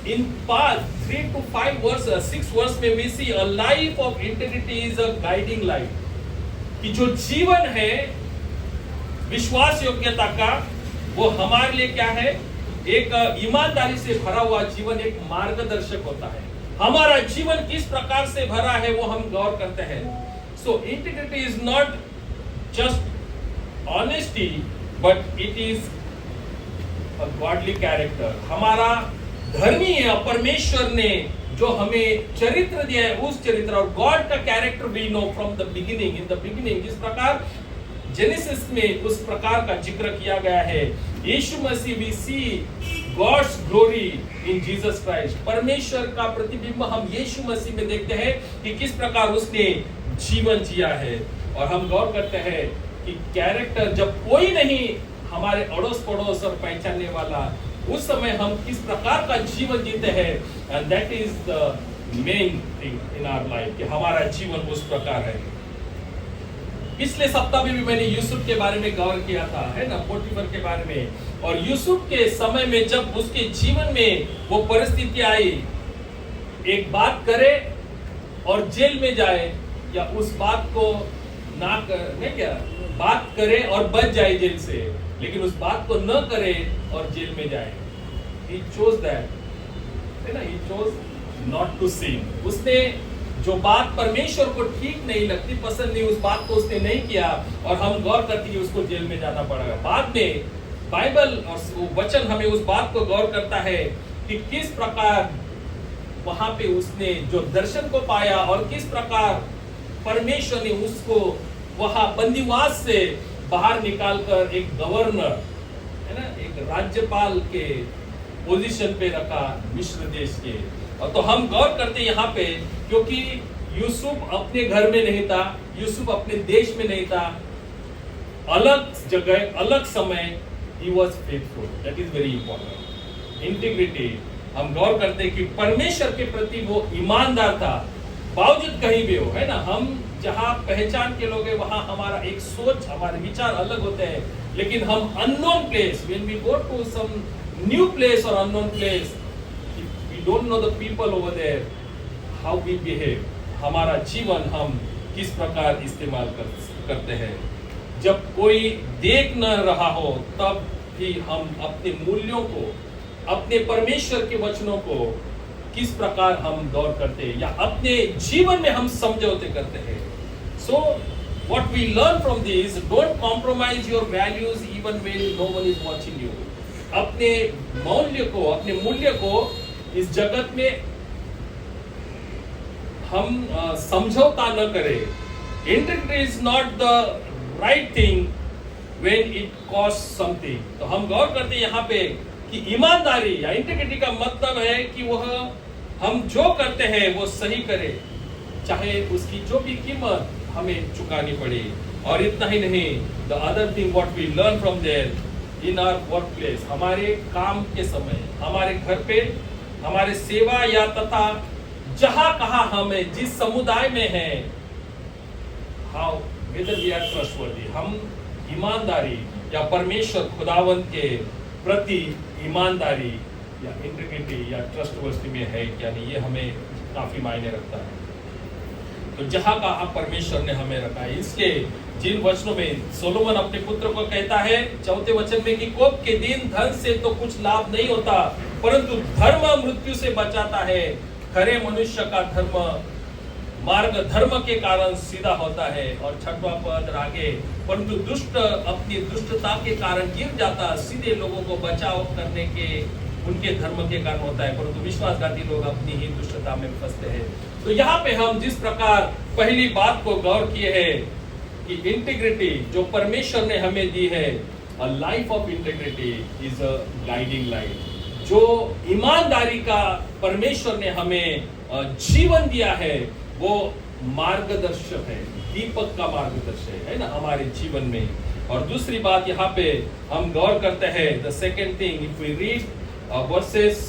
इन 3 to 5 वर्स, 6 वर्स में we see a life of integrity is a guiding life, कि जो जीवन है विश्वास योग्यता का, वो हमारे लिए क्या है, एक ईमानदारी से भरा हुआ जीवन एक मार्गदर्शक होता है। हमारा जीवन किस प्रकार से भरा है वो हम गौर करते हैं। So integrity is not just honesty, but it is a godly character. हमारा धर्मी है, परमेश्वर ने जो हमें चरित्र दिया है, उस चरित्र और गॉड का character we know from the beginning. In the beginning, जिस प्रकार जेनेसिस में उस प्रकार का जिक्र किया गया है, यीशु मसीह, we see God's glory in Jesus Christ. परमेश्वर का प्रतिबिंब हम यीशु मसीह में देखते हैं कि किस प्रकार उसने जीवन जिया है। और हम गौर करते हैं कि कैरेक्टर जब कोई नहीं हमारे अड़ोस पड़ोस और पहचानने वाला, उस समय हम किस प्रकार का जीवन जीते हैं, and that is the main thing in our life, कि हमारा जीवन उस प्रकार है। पिछले सप्ताह में भी मैंने यूसुफ के बारे में गौर किया था, है ना, पोटीफर के बारे में। और यूसुफ के समय में जब उसके जीवन में वो परिस्थिति आई, एक बात करे और जेल में जाए, या उस बात को ना करे, क्या बात करे और बच जाए जेल से, लेकिन उस बात को न करे और जेल में जाए। he chose that, है ना, he chose not to sin. उसने जो बात परमेश्वर को ठीक नहीं लगती, पसंद नहीं, उस बात को उसने नहीं किया, और हम गौर करते हैं उसको जेल में जाना पड़ेगा। बाद में बाइबल और वो वचन हमें उस बात को गौर करता है कि किस प्रकार वहां पे उसने जो दर्शन को पाया और किस प्रकार परमेश्वर ने उसको वहां बंदीवास से बाहर निकालकर एक गवर्नर, है ना, एक राज्यपाल के पोजीशन पे रखा मिस्र देश के। और तो हम गौर करते हैं यहाँ पे, क्योंकि यूसुफ अपने घर में नहीं था, यूसुफ अपने देश में नहीं था, अलग जगह अलग समय, he was faithful. That is very important. Integrity. हम गौर करते हैं कि परमेश्वर के प्रति वो ईमानदार था, बावजूद कहीं भी हो, है ना। हम जहाँ पहचान के लोग हैं वहाँ हमारा एक सोच, हमारे विचार अलग होते हैं, लेकिन हम unknown place, when we go to some new place or unknown place, we don't know the people over there, how we behave, हमारा जीवन हम किस प्रकार इस्तेमाल करते हैं। जब कोई देख न रहा हो तब भी हम अपने मूल्यों को, अपने परमेश्वर के वचनों को किस प्रकार हम गौर करते हैं या अपने जीवन में हम समझौते करते हैं। So what we learn from this, don't compromise your values even when no one is watching you. अपने मूल्य को इस जगत में हम समझौता न करें। Integrity is not the right thing when it costs something. तो हम गौर करते हैं यहाँ पे कि ईमानदारी या इंटीग्रिटी का मतलब है कि वह हम जो करते हैं वो सही करें, चाहे उसकी जो भी कीमत हमें चुकानी पड़े। और इतना ही नहीं, the other thing what we learn from there in our workplace, हमारे काम के समय, हमारे घर पे, हमारे सेवा या तथा जहां कहा हमें जिस समुदाय में है, how whether we are trustworthy, हम ईमानदारी या परमेश्वर खुदावंत के प्रति ईमानदारी या इंटीग्रिटी या ट्रस्टवर्दी में है क्या नहीं, ये हमें काफी मायने रखता है। तो जहां कहा परमेश्वर ने हमें रखा है, इसके जिन वचनों में सोलोमन अपने पुत्र को कहता है 4 वचन में कि कोप के दिन धन से तो कुछ लाभ नहीं होता, परंतु धर्म मृत्यु से बचाता है। खरे मनुष्य का मार्ग धर्म के कारण सीधा होता है। और 6वां पद आगे, परंतु दुष्ट अपनी दुष्टता के कारण गिर जाता, सीधे लोगों को बचाव करने के उनके धर्म के कारण होता है, परंतु विश्वासघाती लोग अपनी ही दुष्टता में फंसते हैं। तो यहाँ पे हम जिस प्रकार पहली बात को गौर किए हैं कि इंटीग्रिटी जो परमेश्वर ने हमें दी है, a life of integrity is a guiding life. जो ईमानदारी का परमेश्वर ने हमें जीवन दिया है वो मार्गदर्शक है, दीपक का मार्गदर्शक है ना हमारे जीवन में। और दूसरी बात यहाँ पे हम गौर करते हैं, the second thing, if we read verses,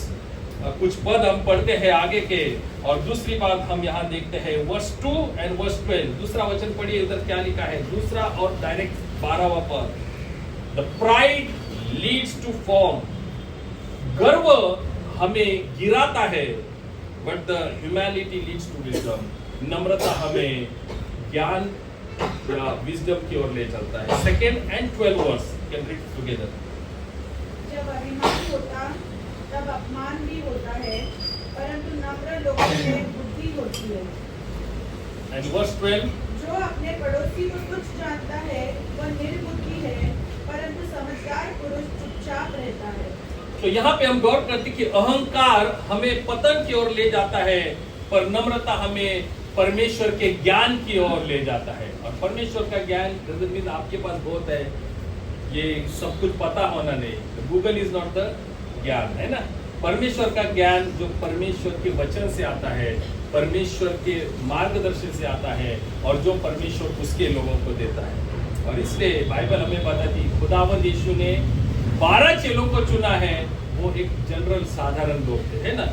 कुछ पद हम पढ़ते हैं आगे के, और दूसरी बात हम यहाँ देखते हैं वर्स 2 एंड वर्स 12। दूसरा वचन पढ़िए, उधर क्या लिखा है, दूसरा और डायरेक्ट 12वां पद, the pride leads to fall, गर्व हमें गिराता है, but the humanity leads to wisdom, नम्रता हमें ज्ञान या विजडम की ओर ले चलता है। 2nd and 12 verse can read together. जब अभिमान होता तब अपमान भी होता है, परंतु नम्र लोगों में बुद्धि होती है। एंड वर्स 12, जो अपने पड़ोसी को तुच्छ जानता है वह निर्बुद्धि है, परंतु समझदार पुरुष चुपचाप रहता है। तो यहाँ पे हम गौर करते कि अहंकार हमें पतन की ओर ले जाता है, पर नम्रता हमें परमेश्वर के ज्ञान की ओर ले जाता है। और परमेश्वर का ज्ञान डजंट मीन आपके पास बहुत है, ये सब कुछ पता होना नहीं। गूगल इज नॉट द ज्ञान, है ना। परमेश्वर का ज्ञान जो परमेश्वर के वचन से आता है, परमेश्वर के मार्गदर्शन से आता है, और जो परमेश्वर उसके लोगों को देता है। और इसलिए बाइबल हमें बताती, खुदावंद यीशु ने 12 चेलों को चुना है, वो एक जनरल साधारण लोग थे, है ना,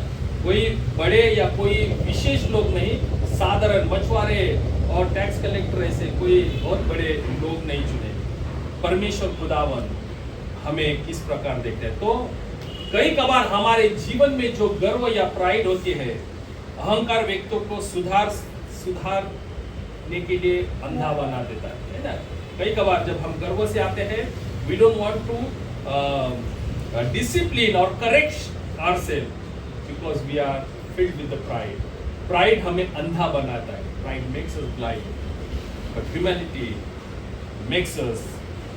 कोई बड़े या कोई विशेष लोग नहीं, साधारण मछुआरे और टैक्स कलेक्टर, ऐसे कोई बहुत बड़े लोग नहीं चुने। परमेश्वर खुदावन हमें किस प्रकार देखते हैं। तो कई कबार हमारे जीवन में जो गर्व या प्राइड होती है, अहंकार व्यक्तियों को सुधारने के लिए अंधा बना देता है ना। कई कबार जब हम गर्व से आते हैं, we don't want to discipline और correct ourselves because we are filled with the pride. Pride हमें अंधा बनाता है. Pride makes us blind, but humility makes us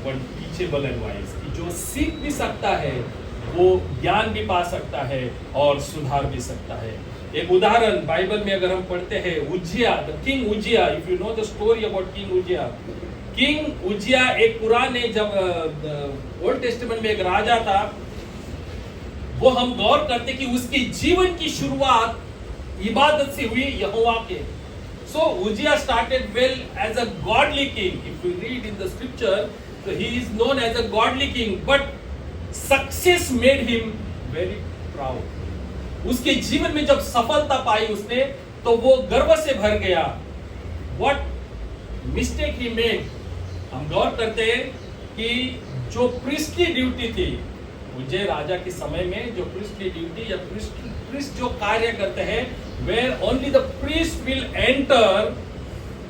one teachable and wise. कि जो सीख भी सकता है, वो ज्ञान भी पा सकता है और सुधार भी सकता है. एक उदाहरण बाइबल में अगर हम पढ़ते हैं, Uzziah, the king Uzziah, if you know the story about king Uzziah. King Uzziah एक पुराने, जब ओल्ड टेस्टामेंट में एक राजा था, वो हम गौर करते कि उसके जीवन की शुरुआत इबादत से हुई यहोवा के. So Uzziah started well as a godly king. If you read in the scripture, so he is known as a godly king, but success made him very proud. उसके जीवन में जब सफलता पाई उसने, तो वो गर्व से भर गया. What mistake he made? हम गौर करते हैं कि जो प्रिस्टली ड्यूटी थी उज्जय राजा के समय में, जो प्रिस्टली ड्यूटी या प्रिस्ट जो कार्य करते हैं, where only the priest will enter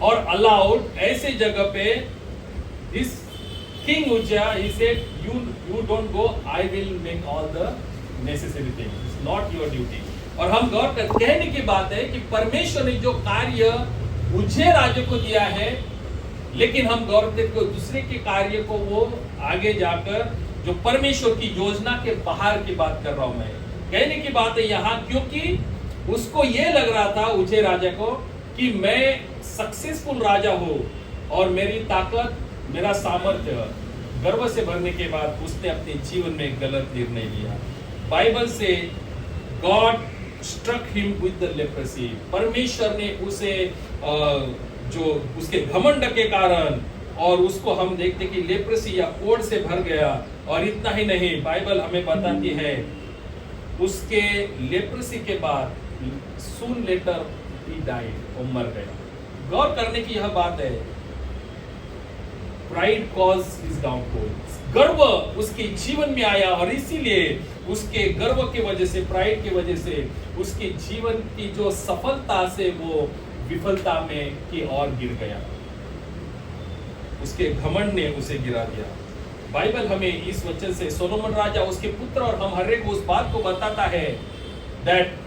or allowed, ऐसे जगह पे this king Uzziah, he said, you don't go, I will make all the necessary things. It's not your duty. और हम गौर कर कहने की बात है कि परमेश्वर ने जो कार्य उज्जय राजा को दिया है, लेकिन हम गौर करते को दूसरे के कार्य को वो आगे जाकर, जो परमेश्वर की योजना के बाहर की बात कर रहा हूं मैं. कहने की बात है यहाँ, क्योंकि उसको ये लग रहा था उज्जय राजा को कि मैं सक्सेसफुल राजा हूं और मेरी ताकत, मेरा सामर्थ्य, गर्व से भरने के बाद उसने अपने जीवन में गलत निर्णय लिया. बाइबल से God struck him with the leprosy. परमेश्वर ने उसे जो उसके घमंड के कारण, और उसको हम देखते कि लेप्रेसी या कोढ़ से भर गया. और इतना ही नहीं, बाइबल हमें बताती है उसके लेप्रेसी के बाद soon later he died, वो मर गया. गौर करने की यह बात है, pride caused his downfall. गर्व उसके जीवन में आया और इसीलिए उसके गर्व की वजह से, प्राइड की वजह से उसके जीवन की जो सफलता से वो विफलता में की ओर गिर गया. उसके घमंड ने उसे गिरा दिया. बाइबल हमें इस वचन से सोलोमन राजा, उसके पुत्र और हम हर एक उस बात को बताता है that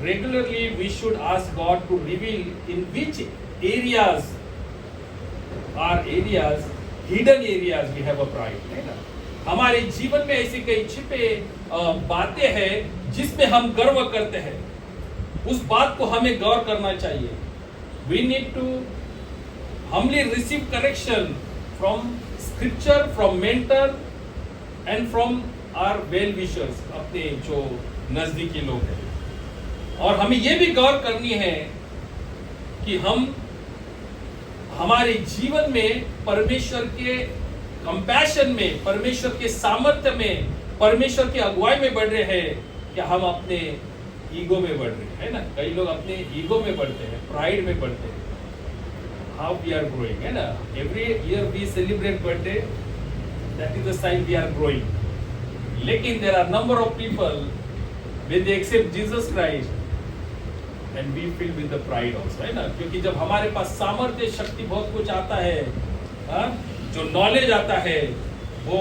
regularly we should ask God to reveal in which areas are areas, hidden areas we have a pride, है ना. हमारे जीवन में ऐसी कई छिपे बातें हैं जिसमें हम गर्व करते हैं. उस बात को हमें गौर करना चाहिए. We need to humbly receive correction from scripture, from mentor and from our well wishers, अपने जो नजदीकी लोग हैं. और हमें यह भी गौर करनी है कि हम हमारे जीवन में परमेश्वर के कंपैशन में, परमेश्वर के सामर्थ्य में, परमेश्वर की अगुवाई में बढ़ रहे हैं, क्या हम अपने ईगो में बढ़ रहे हैं, ना. कई लोग अपने ईगो में बढ़ते हैं, प्राइड में बढ़ते हैं. हाउ वी आर ग्रोइंग, है ना. Every year we celebrate birthday, that is the sign we are growing. लेकिन there are number of people when they accept Jesus Christ and we fill with the pride also, है ना. क्योंकि जब हमारे पास सामर्थ्य, शक्ति, बहुत कुछ आता है, जो नॉलेज आता है, वो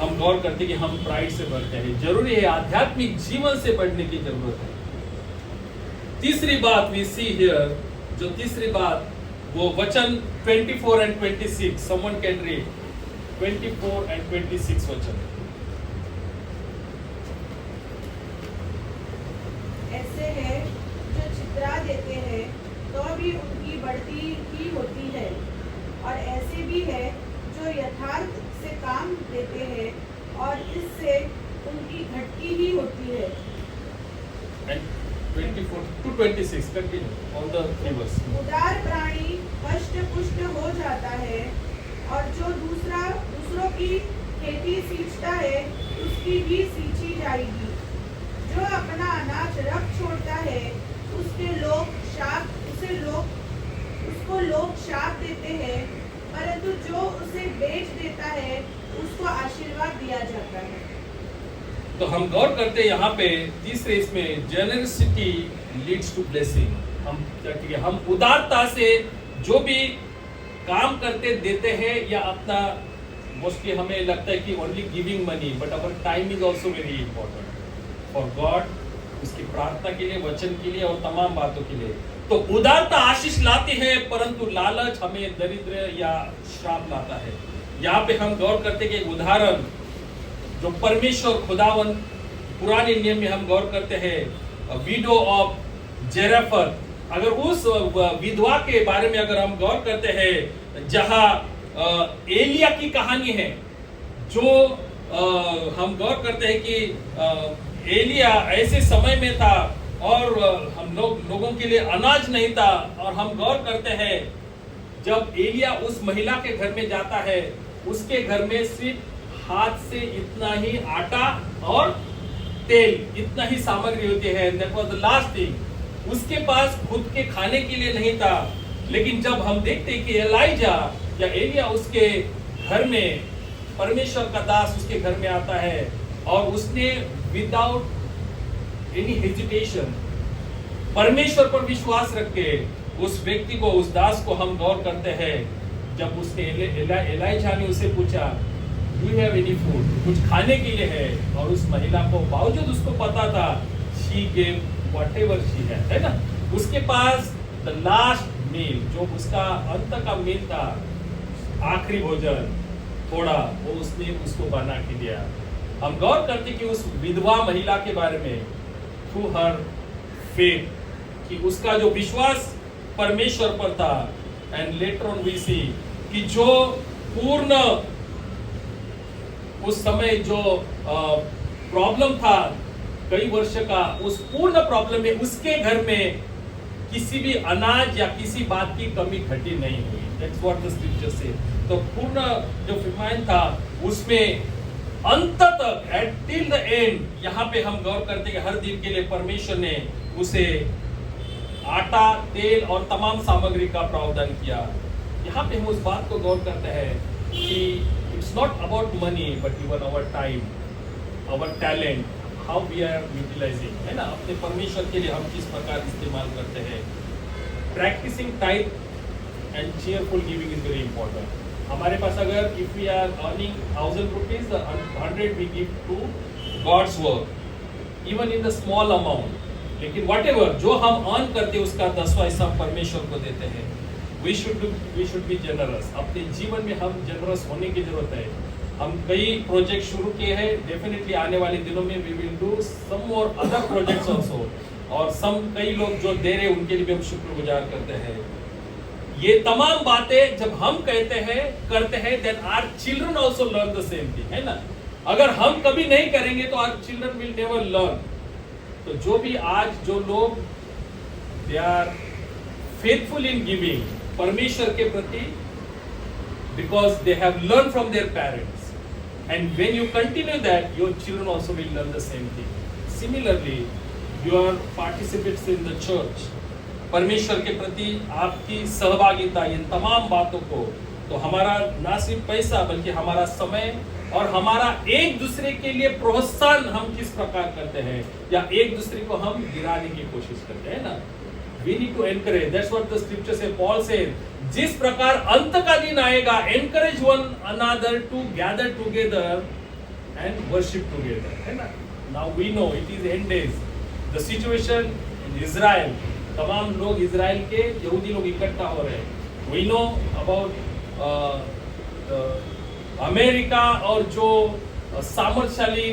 हम गौर करते कि हम प्राइड से बढ़ते हैं. जरूरी है, आध्यात्मिक जीवन से बढ़ने की जरूरत है. तीसरी बात वी सी हियर, जो तीसरी बात, वो वचन 24 and 26. someone can read 24 and 26 वचन. ऐसे है जो छितरा देते हैं तो भी उनकी बढ़ती ही होती है, और ऐसे भी है जो यथार्थ से काम देते हैं और इससे उनकी घटती ही होती है. And 24 to 26 continue on the reverse. उदार प्राणी हष्ट पुष्ट हो जाता है, और जो दूसरों की खेती सींचता है उसकी भी सींची जाएगी. जो अपना अनाज रख छोड़ता है उसको लोग शाप देते हैं, परंतु जो उसे बेच देता है उसको आशीर्वाद दिया जाता है. तो हम गौर करते हैं यहाँ पे तीसरे इसमें, जेनरसिटी लीड्स टू ब्लेसिंग. हम क्या कहेंगे, हम उदारता से जो भी काम करते देते हैं, या अपना मोस्टली हमें लगता है कि only giving money, but our time is also very important. For God, उसकी प्रार्थना के लिए, वचन के लिए और तमाम बातों के लिए। तो उदारता आशीष लाती है, परंतु लालच हमें दरिद्र या श्राप लाता है। यहाँ पे हम गौर करते कि एक उदाहरण जो परमेश्वर खुदावन पुराने नियम में हम गौर करते हैं, विडो ऑफ जेरेफत। अगर उस विधवा के बारे में अगर हम गौर करते हैं, जहां एलिया की कहानी है, जो हम गौर करते हैं कि एलिया ऐसे समय में था और हम लोगों के लिए अनाज नहीं था, और हम गौर करते हैं जब एलिया उस महिला के घर में जाता है, उसके घर में सिर्फ हाथ से इतना ही आटा और तेल, इतना ही सामग्री होती है। That was the last thing. उसके पास खुद के खाने के लिए नहीं था। लेकिन जब हम देखते हैं कि एलाइजा या एलिया उसके घर में, परमेश्वर का दास उसके घर में आता है, और उसने विदाउट एनी हेजिटेशन परमेश्वर पर विश्वास रख के उस व्यक्ति को, उस दास को हम गौर करते हैं, जब उसने एलाइजा ने उसे पूछा, do you have any food, कुछ खाने के लिए है, और उस महिला को बावजूद उसको पता था, she gave whatever she had, है ना, उसके पास द लास्ट मील, जो उसका अंत का मील था, आखिरी भोजन थोड़ा, वो उसने उसको बना के दिया। हम गौर करते कि उस विधवा महिला के बारे में, थ्रू हर फेथ, कि उसका जो विश्वास परमेश्वर पर था, एंड लेटर ऑन वी सी कि जो पूर्ण उस समय जो प्रॉब्लम था कई वर्ष का, उस पूर्ण प्रॉब्लम में उसके घर में किसी भी अनाज या किसी बात की कमी घटी नहीं हुई। दैट्स व्हाट द स्क्रिप्चर से। तो पूर्ण जो फरमान था उसमें अंत तक, एट टिल द एंड, यहाँ पे हम गौर करते हैं हर दिन के लिए परमेश्वर ने उसे आटा, तेल और तमाम सामग्री का प्रावधान किया। यहाँ पे हम उस बात को गौर करते हैं कि it's not about money but even our time, our talent, how we are utilising, है ना, अपने परमेश्वर के लिए हम किस प्रकार इस्तेमाल करते हैं। Practising type and cheerful giving is very important. हमारे पास अगर if we are earning 1000 rupees, 100 we give to God's work, even in the small amount. लेकिन whatever जो हम अर्न करते हैं उसका 10वां हिस्सा परमेश्वर को देते हैं। We should be generous. अपने जीवन में हम generous होने की जरूरत है। हम कई प्रोजेक्ट शुरू किए हैं, डेफिनेटली आने वाले दिनों में we will do some more other projects also, और कई लोग जो दे रहे उनके लिए भी हम शुक्रगुजार करते हैं। ये तमाम बातें जब हम कहते हैं, करते हैं, then our children also learn the same thing, है ना। अगर हम कभी नहीं करेंगे तो our children will never learn। तो जो भी आज जो लोग they are faithful in giving परमेश्वर के प्रति, because they have learned from their parents, and when you continue that, your children also will learn the same thing. Similarly, your participants in the church, परमेश्वर के प्रति आपकी सहभागिता इन तमाम बातों को, तो हमारा ना सिर्फ पैसा बल्कि हमारा समय और हमारा एक दूसरे के लिए प्रोत्साहन हम किस प्रकार करते हैं, या एक दूसरे को हम गिराने की कोशिश करते हैं ना। We need to encourage. That's what the scripture says. Paul says, जिस प्रकार अंत का दिन आएगा, encourage one another to gather together and worship together, है ना। Now we know it is end days. The situation in Israel, तमाम लोग इजराइल के यहूदी लोग इकट्ठा हो रहे हैं। We know about अमेरिका और जो सामर्थ्यशाली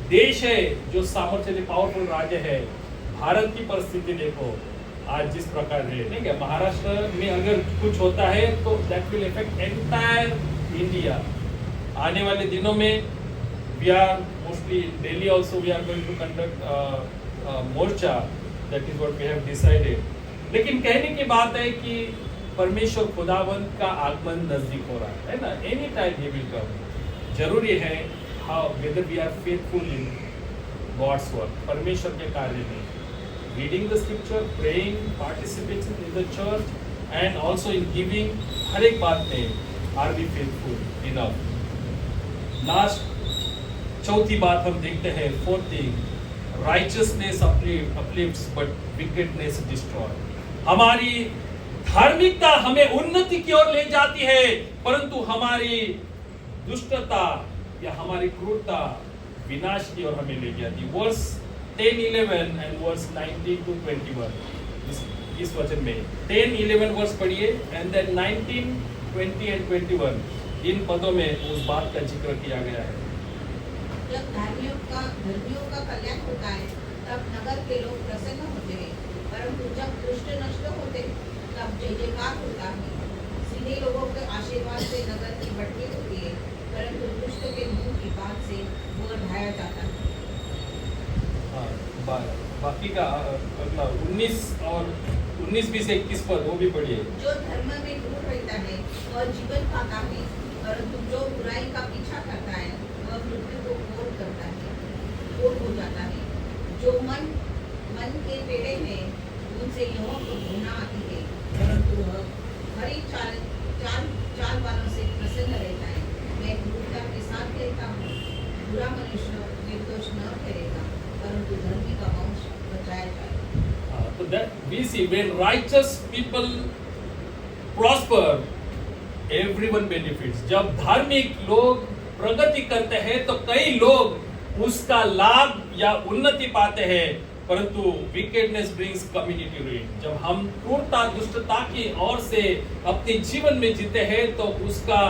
देश है, जो सामर्थ्यशाली पावरफुल राज्य है, भारत की परिस्थिति देखो आज जिस प्रकार है, नहीं क्या, महाराष्ट्र में अगर कुछ होता है तो that will effect entire India. आने वाले दिनों में we are mostly in Delhi also we are going to conduct morcha, that is what we have decided. लेकिन कहने की बात है कि परमेश्वर खुदावंत का आगमन नजदीक हो रहा है ना, एनी टाइम ही विल कम। जरूरी है how whether we are faithful in God's work, परमेश्वर के कार्य में, reading the scripture, praying, participating in the church, and also in giving, हर एक बात में are we faithful enough? Last चौथी बात हम देखते हैं, fourth thing, righteousness uplifts but wickedness destroy. हमारी धार्मिकता हमें उन्नति की ओर ले जाती है, परंतु हमारी दुष्टता या हमारी क्रूरता विनाश की ओर हमें ले जाती है। Verse 10:11 and verse 19 to 21. इस वचन में 10-11 वर्ष पढ़िए and then 19, 20 and 21 इन पदों में उस बात का जिक्र किया गया है। जब धर्मियों का कल्याण होता है तब नगर के लोग प्रसन्न होते हैं, परंतु जब दुष्ट नष्ट होते तब जय जयकार होता है। सीधे लोगों के आशीर्वाद से नगर की बढ़ती होती है, परंतु दुष्ट के मुंह की बात से वह ढाया जाता है। बाकी का अगला 19 और 19-21 पद वो भी पढ़िए। जो धर्म में दूर रहता है वह जीवन पाता है, परंतु जो बुराई का पीछा करता है वह मृत्यु को कोर हो जाता है। जो मन के टेढ़े हैं उनसे यहोवा को घृणा आती है, परंतु वह खरी चाल वालों से प्रसन्न रहता है। मैं क्रूरता के साथ कहता हूँ, बुरा मनुष्य निर्दोष न ठहरेगा, परंतु धर्मी का वंश बचाया जाएगा। So that we see when righteous people prosper, everyone benefits. जब धार्मिक लोग प्रगति करते हैं तो कई लोग उसका लाभ या उन्नति पाते हैं, परंतु wickedness brings community ruin. जब हम क्रूरता दुष्टता की ओर से अपने जीवन में जीते हैं तो उसका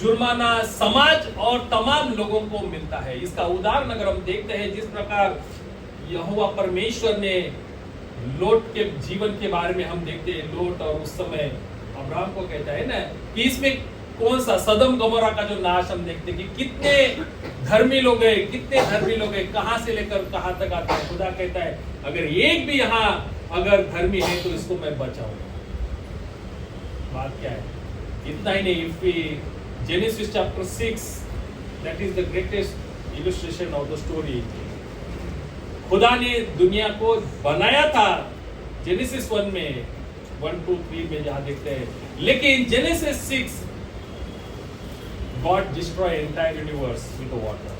जुर्माना समाज और तमाम लोगों को मिलता है। इसका उदाहरण अगर हम देखते हैं, जिस प्रकार यहोवा परमेश्वर ने लोट के जीवन के बारे में हम देखते हैं, लोट और उस समय अब्राहम को कहता है ना कि इसमें कौन सा सदम गमोरा का जो नाश हम देखते हैं कि कितने धर्मी लोग गए, कहां से लेकर कहां तक आते हैं। खुदा कहता है अगर एक भी यहाँ अगर धर्मी है तो इसको मैं बचाऊंगा। बात क्या है? इतना ही नहीं, if we Genesis chapter 6, that is the greatest illustration of the story. खुदा ने दुनिया को बनाया था जेनेसिस 1 में, 1, 2, 3 में जहां देखते हैं, लेकिन Genesis 6 God destroy entire universe with water.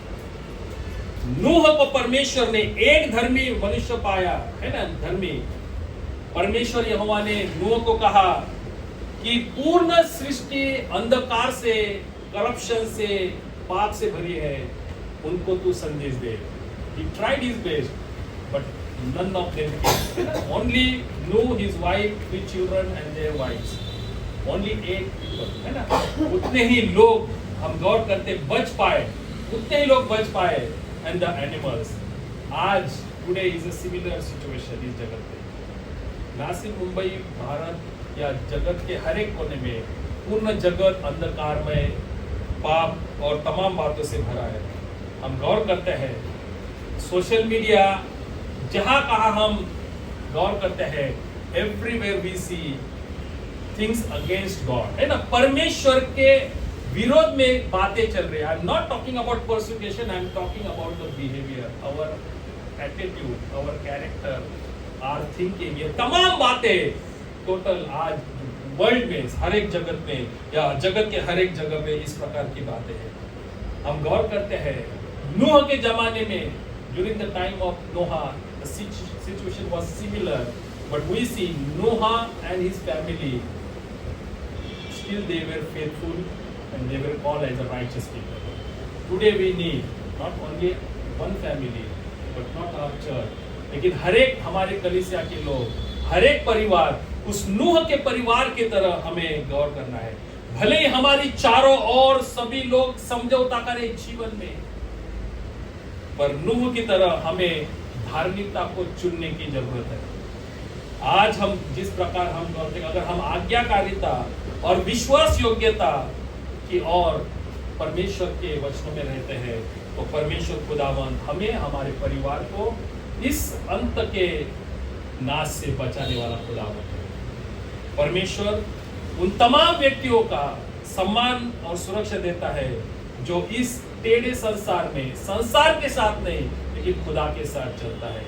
नूह को परमेश्वर ने एक धर्मी मनुष्य पाया है ना, धर्मी। परमेश्वर यहोवा ने नूह को कहा कि पूर्ण सृष्टि अंधकार से, करप्शन से, पाप से भरी है, उनको तू संदेश दे। He tried his best, but none of them came. Only Noah, his wife, 3 children and their wives. Only 8 people, है ना? उतने ही लोग हम गौर करते बच पाए, उतने ही लोग बच पाए, and the animals. आज today is a similar situation इस जगत में। ना सिर्फ मुंबई, भारत या जगत के हर एक कोने में पूर्ण जगत अंधकार में पाप और तमाम बातों से भरा है। हम गौर करते हैं सोशल मीडिया, जहां कहां हम गौर करते हैं, everywhere we see things against God, है ना, परमेश्वर के विरोध में बातें चल रही है। I am not talking about persecution, I am talking about the behaviour, our attitude, our character, our thinking, ये तमाम बातें टोटल आज वर्ल्ड में हर एक जगत में या जगत के हर एक जगह पे इस प्रकार की बातें हैं। हम गौर करते हैं नूह के जमाने में, during the time of Noah, the situation was similar, but we see Noah and his family, still they were faithful and they were called as a righteous people. Today we need not only one family, but not our church, लेकिन हर एक हमारे कलीसिया के लोग, हर एक परिवार उस नूह के परिवार की तरह हमें गौर करना है। भले ही हमारी चारों ओर सभी लोग समझौता करें जीवन में, पर नूह की तरह हमें धार्मिकता को चुनने की जरूरत है। आज हम जिस प्रकार हम करते हैं, अगर हम आज्ञाकारिता और विश्वास योग्यता की ओर परमेश्वर के वचनों में रहते हैं, तो परमेश्वर खुदावंद हमें, हमारे परिवार को इस अंत के नाश से बचाने वाला खुदावंद है। परमेश्वर उन तमाम व्यक्तियों का सम्मान और सुरक्षा देता है जो इस टेढ़े संसार में, संसार के साथ नहीं लेकिन खुदा के साथ चलता है।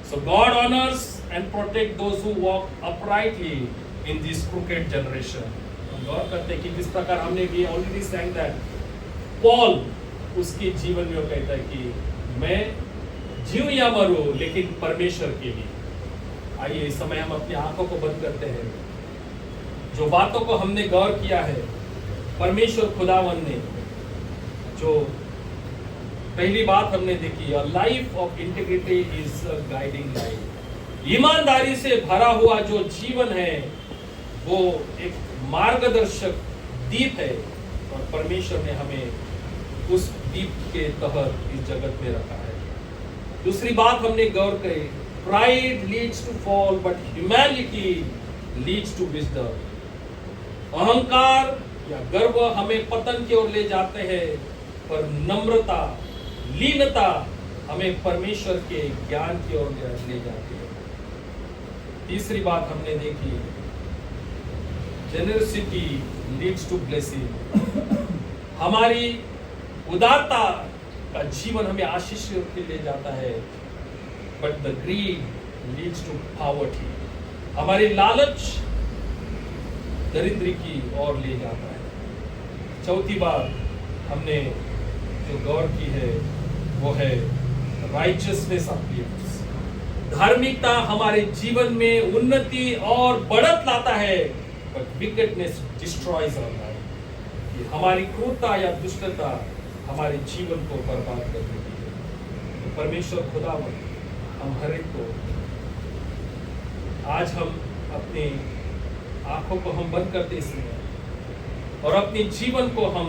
So God honors and protect those who walk uprightly in this crooked generation. हम गौर करते हैं कि किस प्रकार हमने भी already sang that पॉल उसके जीवन में वो कहता है कि मैं जीऊं या मरूं लेकिन परमेश्वर के लिए। आइए इस समय हम अपनी आंखों को बंद करते हैं। जो बातों को हमने गौर किया है, परमेश्वर खुदावन ने जो पहली बात हमने देखी, a life of integrity is a guiding life. ईमानदारी से भरा हुआ जो जीवन है वो एक मार्गदर्शक दीप है, और परमेश्वर ने हमें उस दीप के तहत इस जगत में रखा है। दूसरी बात हमने गौर करी, pride leads to fall but humanity leads to wisdom. अहंकार या गर्व हमें पतन की ओर ले जाते हैं, पर नम्रता, लीनता हमें परमेश्वर के ज्ञान की ओर ले जाती है। तीसरी बात हमने देखी, जेनरसिटी लीड्स टू ब्लेसिंग। हमारी उदारता का जीवन हमें आशीष की ले जाता है, but the greed leads to poverty. हमारी लालच दरिद्री की ओर ले जाता है। चौथी बात हमने जो गौर की है वो है राइचियसनेस ऑफ लिव्स। धार्मिकता हमारे जीवन में उन्नति और बढ़त लाता है, but wickedness destroys our life. ये हमारी क्रूरता या दुष्टता हमारे जीवन को बर्बाद कर देती है। तो परमेश्वर खुदावन हम हर एक को, आज हम अपनी आंखों को हम बंद करते इसमें और अपने जीवन को हम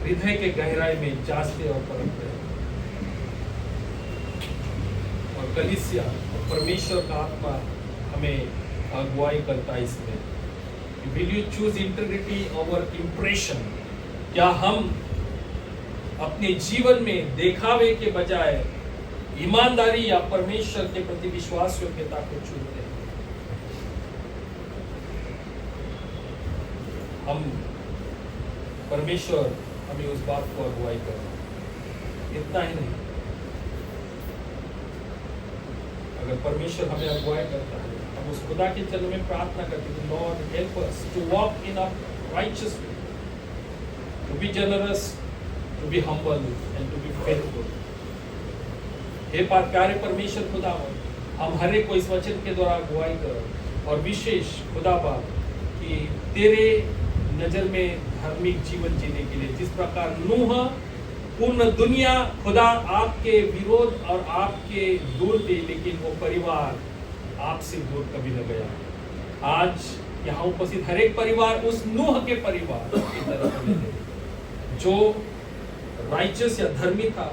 हृदय के गहराई में जांचते और परखते हैं, और कलीसिया और परमेश्वर का आत्मा हमें अगुवाई करता है इसमें। Will you choose integrity over impression? क्या हम अपने जीवन में दिखावे के बजाय ईमानदारी या परमेश्वर के प्रति विश्वास योग्यता को चुनते हैं? हम परमेश्वर हमें उस बात को अगुवाई कर। इतना ही नहीं, अगर परमेश्वर हमें अगुवाई करता है, हम उस खुदा के चरण में प्रार्थना करते हैं, Lord help us to walk in a righteous way, to be generous, to be humble and to be faithful. हे प्यारे परमेश्वर खुदा, हम हर एक को इस वचन के द्वारा अगुवाई कर, और विशेष खुदा कि तेरे नजर में धार्मिक जीवन जीने के लिए, जिस प्रकार नूह पूर्ण दुनिया खुदा आपके विरोध और आपके दूर थी, लेकिन वो परिवार आपसे दूर कभी न गया। आज यहाँ उपस्थित हर एक परिवार उस नूह के परिवार की तरफ मिले, जो राइचियस या धर्मी था,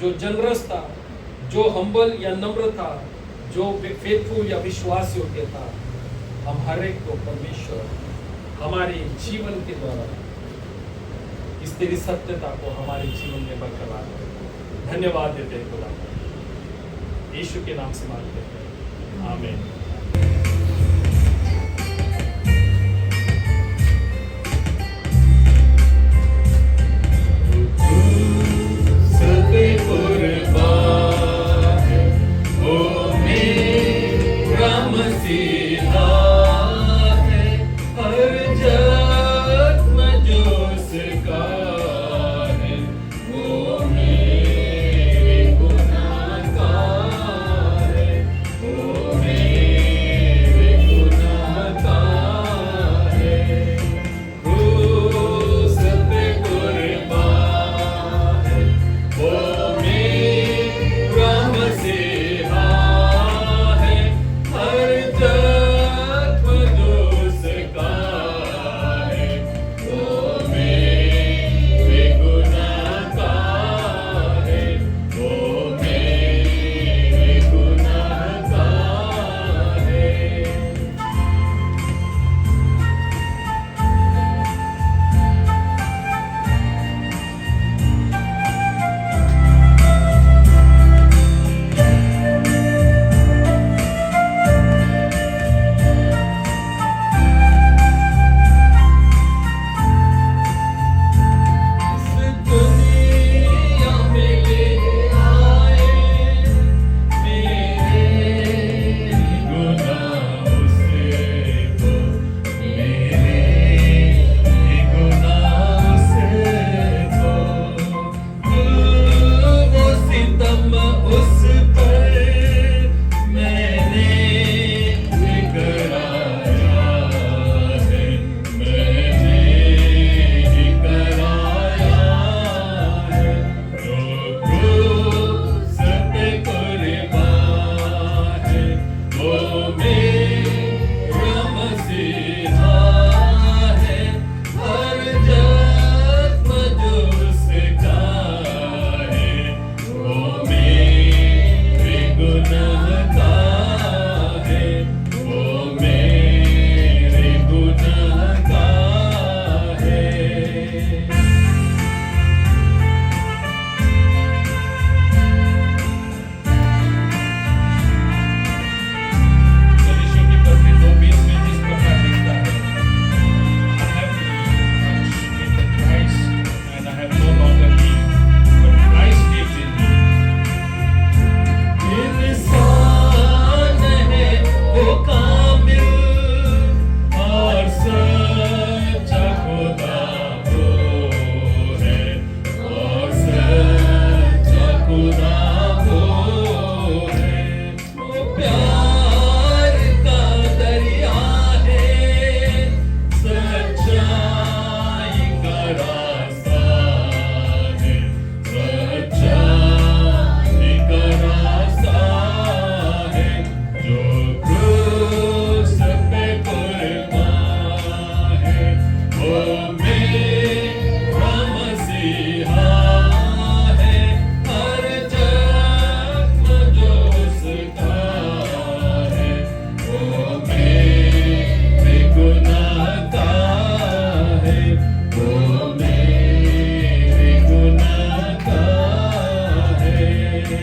जो जनरस था, जो हम्बल या नम्र था, जो फेथफुल या विश्वास योग्य था। हम हर एक को परमेश्वर हमारे जीवन के द्वारा इस तेरी सत्यता को हमारे जीवन में बरकरार करे। धन्यवाद देते हैं खुदा, यीशु के नाम से मांगते हैं, आमीन। Oh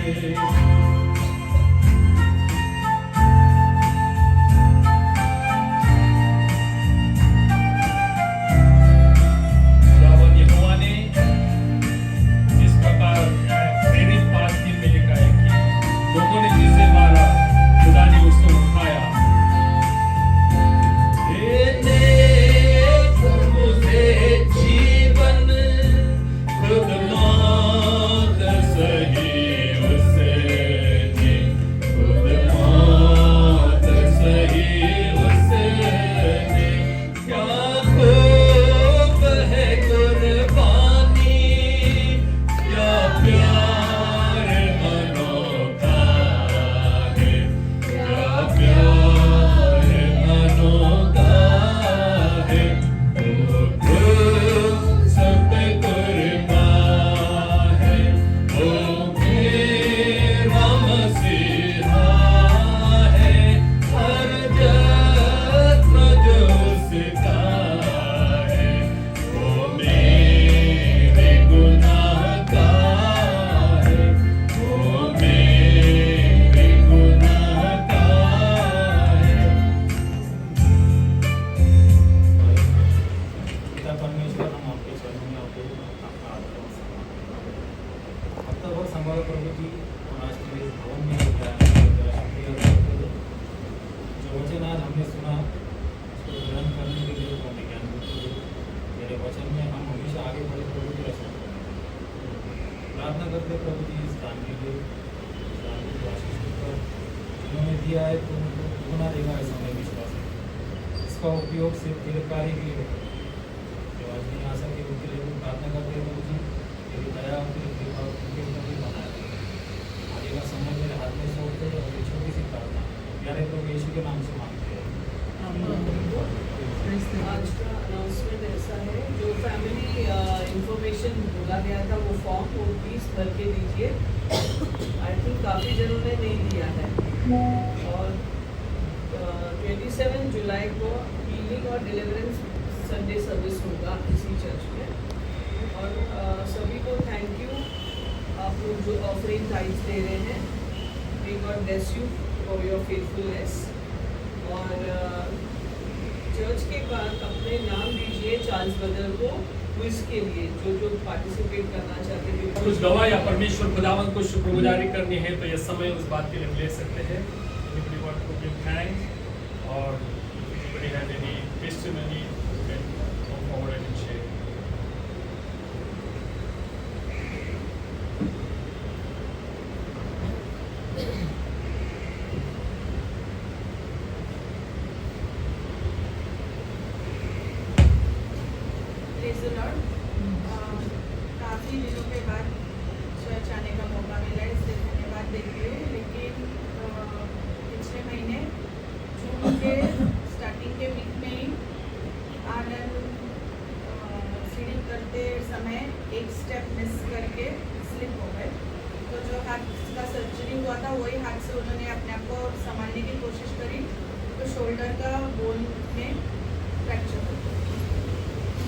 खुदावंद यहोवा ने इस प्रकार प्रेरित 5:3 में लिखा है कि लोगों ने जिसे मारा खुदा ने उसको उठाया। मुझे जीवन खुद मौत सही उसने, खुद मौत सही उसने, क्या खूब है कुर्बानी, क्या प्यार अनोखा है, क्या प्यार अनोखा है, वो सब कुर्बान है, वो मेरा मसीहा है, हर जन्म जो उसका है, वो मेरे गुनाह का है, वो मेरे गुनाह का है। पिता परमेश्वर, हम आपके चरणों में आते हैं, आपका आदर और सम्मान करते हैं। हफ्ताभर संभालो प्रभु जी, और आज के इस भवन में क्या शुक्रिया अदा करते हैं। जो वचन आज हमने सुना उसको ग्रहण करने के लिए तो हमें ज्ञान देते हैं। मेरे वचन में हम हमेशा आगे बढ़े प्रभु जी रक्षा करें। प्रार्थना करते प्रभु जी इस दान के लिए, इस दान को आशीष देकर जिन्होंने दिया है तो उनको दुगना देगा ऐसा हमें विश्वास है। इसका उपयोग सिर्फ तेरे कार्य के लिए होगा। जो आज नहीं आ सके उनके लिए भी प्रार्थना करते हैं प्रभु जी, तेरी दया और तेरी कृपा उनके ऊपर भी बनाए रहे। आगे का समय मेरे हाथ में सौंपते हैं और ये छोटी सी प्रार्थना प्यारे प्रभु यीशु के नाम से मांगते हैं। आज का अनाउंसमेंट ऐसा है, जो फैमिली इंफॉर्मेशन बोला गया था वो फॉर्म वो प्लीज भर के दीजिए। आई थिंक काफ़ी जनों ने नहीं दिया है। और 27 जुलाई को हीलिंग और डिलीवरेंस संडे सर्विस होगा इसी चर्च में। और सभी को थैंक यू, आप लोग जो ऑफरिंग टाइम्स दे रहे हैं। May God bless you for your faithfulness. और चर्च के बाद अपने नाम दीजिए चार्ल्स ब्रदर को क्विज के लिए, जो पार्टिसिपेट करना चाहते थे। कुछ गवाह या परमेश्वर खुदावंद को शुक्रगुजारी करनी है तो यह समय उस बात के लिए हम ले सकते हैं। Anybody want to give thanks or anybody has any testimony you can come forward and share. Praise the Lord. काफ़ी दिनों के बाद चर्च आने का मौका मिला, इसलिए धन्यवाद देती हूँ। लेकिन पिछले महीने जून के स्टार्टिंग के वीक में ही आनंद सीढ़ी करते समय एक स्टेप मिस करके स्लिप हो गए। तो जो हाथ का सर्जरी हुआ था वही हाथ से उन्होंने अपने आप को संभालने की कोशिश करी, तो शोल्डर का बोन में फ्रैक्चर हो गया।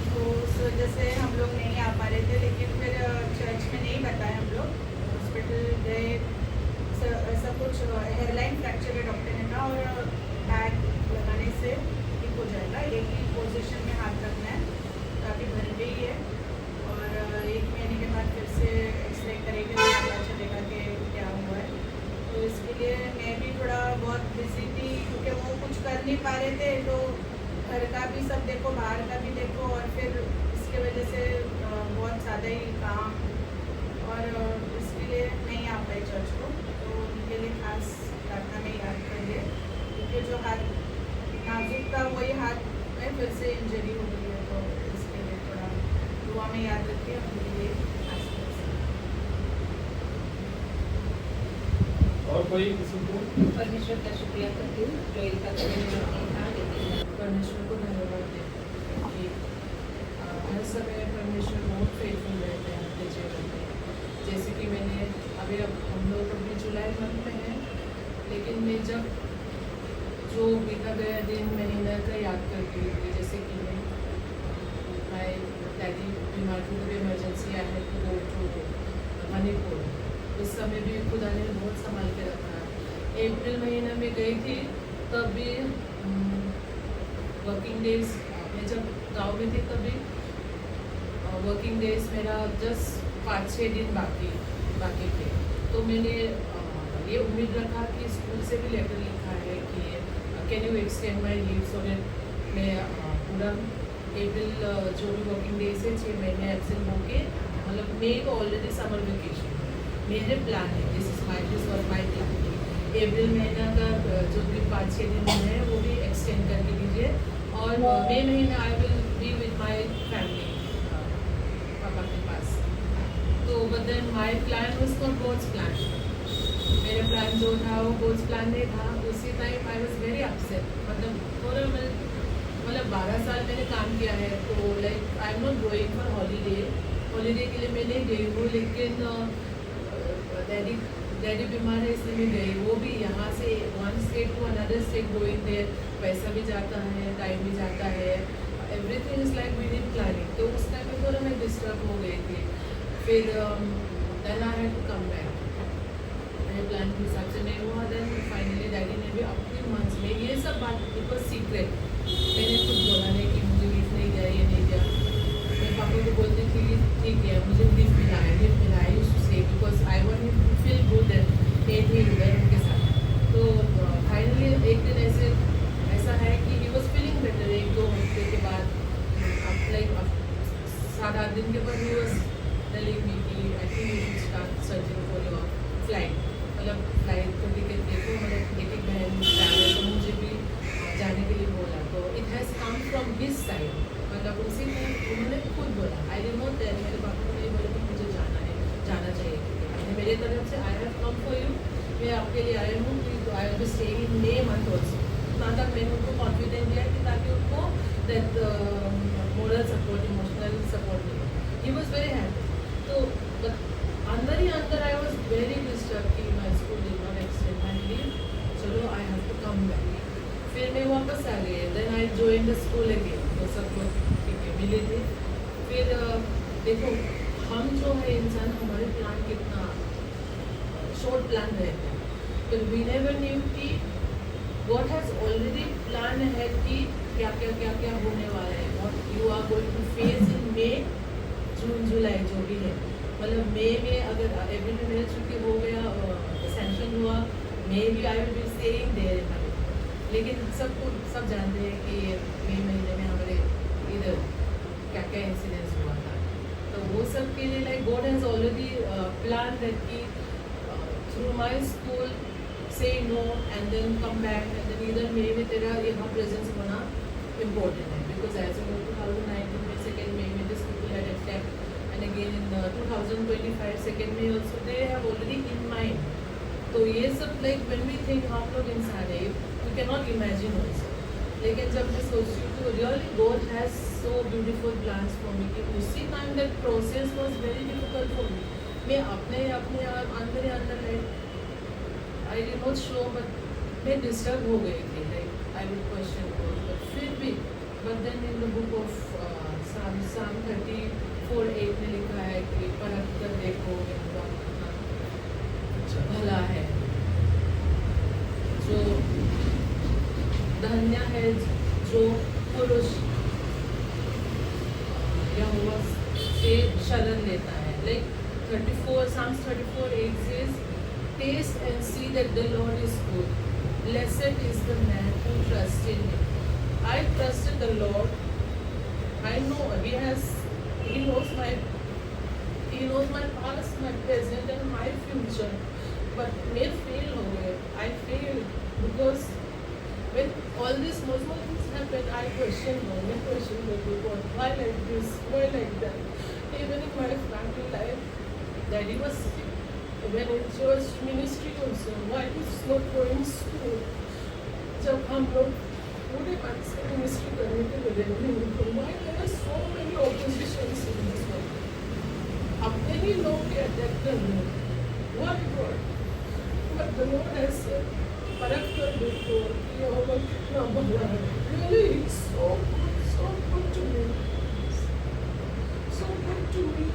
तो उस वजह से हम लोग नहीं आ पा रहे थे। लेकिन फिर चर्च में नहीं बताया, हम लोग हॉस्पिटल गए। ऐसा कुछ हेयरलाइन फ्रैक्चर है डॉक्टर ने कहा, और पैक लगाने से ठीक हो जाएगा। एक ही पोजीशन में हाथ रखना है, काफ़ी भर गई है। और 1 महीने के बाद फिर से एक्सरे करेंगे तो पता चलेगा कि क्या हुआ है। तो इसके लिए मैं भी थोड़ा बहुत बिजी थी, क्योंकि वो कुछ कर नहीं पा रहे थे। तो घर का भी सब देखो, बाहर का भी देखो, और फिर इसके वजह से बहुत ज़्यादा ही काम, और इसके लिए नहीं आ पाई चर्च को। तो उनके लिए खास प्रार्थना में याद करिए, क्योंकि जो हाथ नाजुक था वही हाथ में फिर से इंजरी हो गई है। तो इसके लिए थोड़ा दुआ में याद रखिए उनके लिए। और कोई किसी को परमेश्वर का शुक्रिया करती हूँ जो इनका परमेश्वर को धन्यवाद देते हैं कि हर समय परमेश्वर बहुत फेथफुल रहते हैं अपने जीवन में। जैसे कि मैंने अभी अब हम लोग अभी जुलाई मंथ में हैं, लेकिन मैं जब जो बीता गया दिन महीना का याद करती हूँ, जैसे कि मैं माय डैडी बीमार थे, तो emergency I had to go to Manipur. उस समय भी खुदा ने बहुत संभाल के रखा। अप्रैल महीने में गई थी, तब भी वर्किंग डेज मैं जब गांव में थी तभी वर्किंग डेज मेरा जस्ट 5-6 दिन बाकी थे। तो मैंने ये उम्मीद रखा कि स्कूल से भी लेटर लिखा है कि can you extend my leave so that मैं पूरा अप्रैल जो भी वर्किंग डेज है 6 महीने एब्सेंट होके, मतलब मे को ऑलरेडी समर वेकेशन मेरे प्लान है, दिस वॉज माई प्लान। अप्रैल महीना का जो भी 5-6 दिन है वो भी एक्सटेंड करके दीजिए, और मई महीना I will be with my family पापा के पास। तो but then my plan was for God's plan. मेरा प्लान जो था वो गॉड्स प्लान नहीं था। उसी time I was very upset, मतलब 12 साल मैंने काम किया है, तो like I am not going for holiday के लिए मैं नहीं गई हूँ, लेकिन डैडी बीमार है इसलिए मैं गई। वो भी यहाँ से one state to another state going there, पैसा भी जाता है, टाइम भी जाता है, everything is like we did planning. तो उस टाइम में थोड़ा मैं डिस्टर्ब हो गई थी। फिर then I had to come back, मेरे प्लान के हिसाब से नहीं हुआ। देन फाइनली डैडी ने भी अपने मन में ये सब बात, इट वॉज सीक्रेट, मैंने खुद बोला नहीं कि मुझे लीव नहीं दिया, ये नहीं दिया। मैं पापा को बोलती थी ठीक है मुझे लीव मिला है से, because I want him to feel good and made me उधर उनके साथ। तो फाइनली एक दिन ऐसा है कि ही वॉज फीलिंग बेटर। 1-2 हफ्ते के बाद, लाइक 7-8 दिन के बाद ही वॉज टेलिंग मी कि I think you should start searching for your flight, मतलब फ्लाइट का टिकट देखो, मतलब एक बहन जा रहे तो मुझे भी जाने के लिए बोला। तो it has come from his side, मतलब उसी में उन्होंने खुद बोला। आई डिड नॉट टेल, मेरे पापा को नहीं बोला कि मुझे जाना चाहिए। मेरे तरफ से I have come for you, मैं आपके लिए आई हूँ कि I will be staying in May month also. ना तक मैंने उनको कॉन्फिडेंस दिया कि ताकि उनको that moral support, emotional support मिले। He was very happy. तो अंदर ही अंदर आई वॉज वेरी डिस्टर्ब कि my school did not extend my leave, चलो I have to come back. फिर मैं वापस आ गई, then I join the school again. तो सब लोग ठीक है मिले थे। फिर देखो हम जो है इंसान, हमारे प्लान कितना शॉर्ट प्लान रहते हैं, तो वी नेवर न्यू कि गॉड हैज़ ऑलरेडी प्लान है कि क्या क्या होने वाला है, what you are going to face in May, June, July जो भी है। मतलब मई में अगर अप्रैल में मेरा छुट्टी हो गया, सैंक्शन हुआ, मे भी I will be staying there in my, लेकिन सब जानते हैं कि मई महीने में हमारे इधर क्या क्या इंसिडेंट्स हुआ था। तो वो सब के लिए like God has already plan that कि थ्रू माई स्कूल से no and then come back, and then इधर मे में तेरा यहाँ प्रेजेंस होना इम्पोर्टेंट है, बिकॉज एज ऑफ 2019 में सेकेंड मे में this people had attacked, and again in 2025 second में also they have already in mind. तो ये सब लाइक व्हेन वी थिंक, हम लोग इंसान है, you can not imagine also, लेकिन जब मैं सोचती हूँ तो really God has so beautiful plans for me, कि उसी time that process was very difficult for me. मैं अपने अंदर like I did not show, but मैं डिस्टर्ब हो गई थी, like I would question God, but फिर भी, but then in the book of Psalm 34:8 में लिखा है कि परख कर देखो यहोवा कितना भला है, जो धन्य है जो पुरुष यहोवा से शरण लेता है। Like Psalms 34:8 says, taste and see that the Lord is good. Blessed is the man who trusts in him. I trusted the Lord. I know He knows my past, my present and my future. But मैं fail हो गए. I failed because when all these small things happen, I question God. Why like this? Why like that? Even in my family life, Daddy was sick. When in church ministry also, why he's not going to school? जब हम लोग पूरे मन से ministry करने के लिए ready होते, why there are so many oppositions in this world? अपने ही लोग के अटैक कर रहे हैं. What God? But the Lord has said, परख कर देखो कि यहोवा कितना भला है. Really, He's so good to me. So good to me.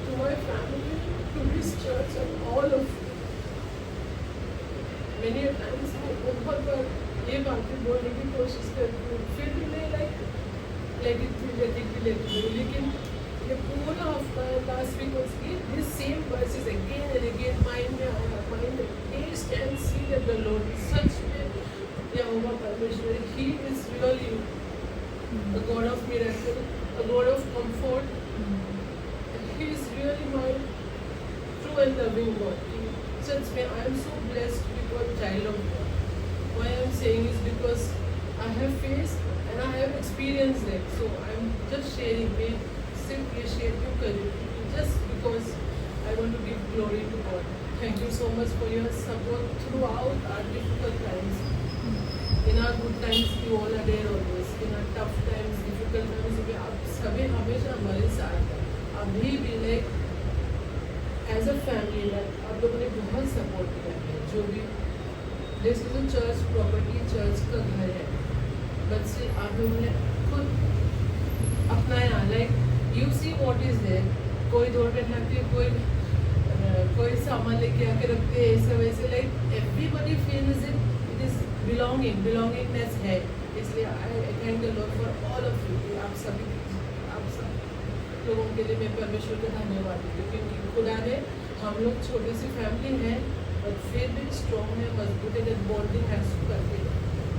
तो to my family, to this church and all of you. Many a times I बहुत बार ये बातें बोलने की कोशिश करती हूँ, फिर भी मैं let it be, लेकिन ये पूरा हफ्ता last week was this same verses again and again mind में आया, taste and see that the Lord is such a Yehova Parmeshwar. He is really a God of miracle, a God of comfort. He is really my true and loving God. Since I am so blessed to become a child of God. Why I am saying is because I have faced and I have experienced it. So I am just sharing it. Simply share just because I want to give glory to God. Thank you so much for your support throughout our difficult times. In our good times, you all are there always. In our tough times, difficult times, we आप सभी हमेशा हमारे साथ हैं. अभी भी like as a family, आप लोगों ने बहुत support किया है. जो भी this is a church property, church का घर है. But से आप लोगों ने खुद अपनाया like you see what is there. कोई दौड़ के खाते कोई सामान लेके आके रखते हैं ऐसे वैसे like everybody feels it is belongingness है. इसलिए I thank the Lord for all of you. आप सब लोगों के लिए मैं परमेश्वर का धन्यवाद देती हूँ क्योंकि खुदा ने हम लोग छोटी सी फैमिली है और फिर भी स्ट्रॉन्ग है, मजबूत है, that bonding has to करके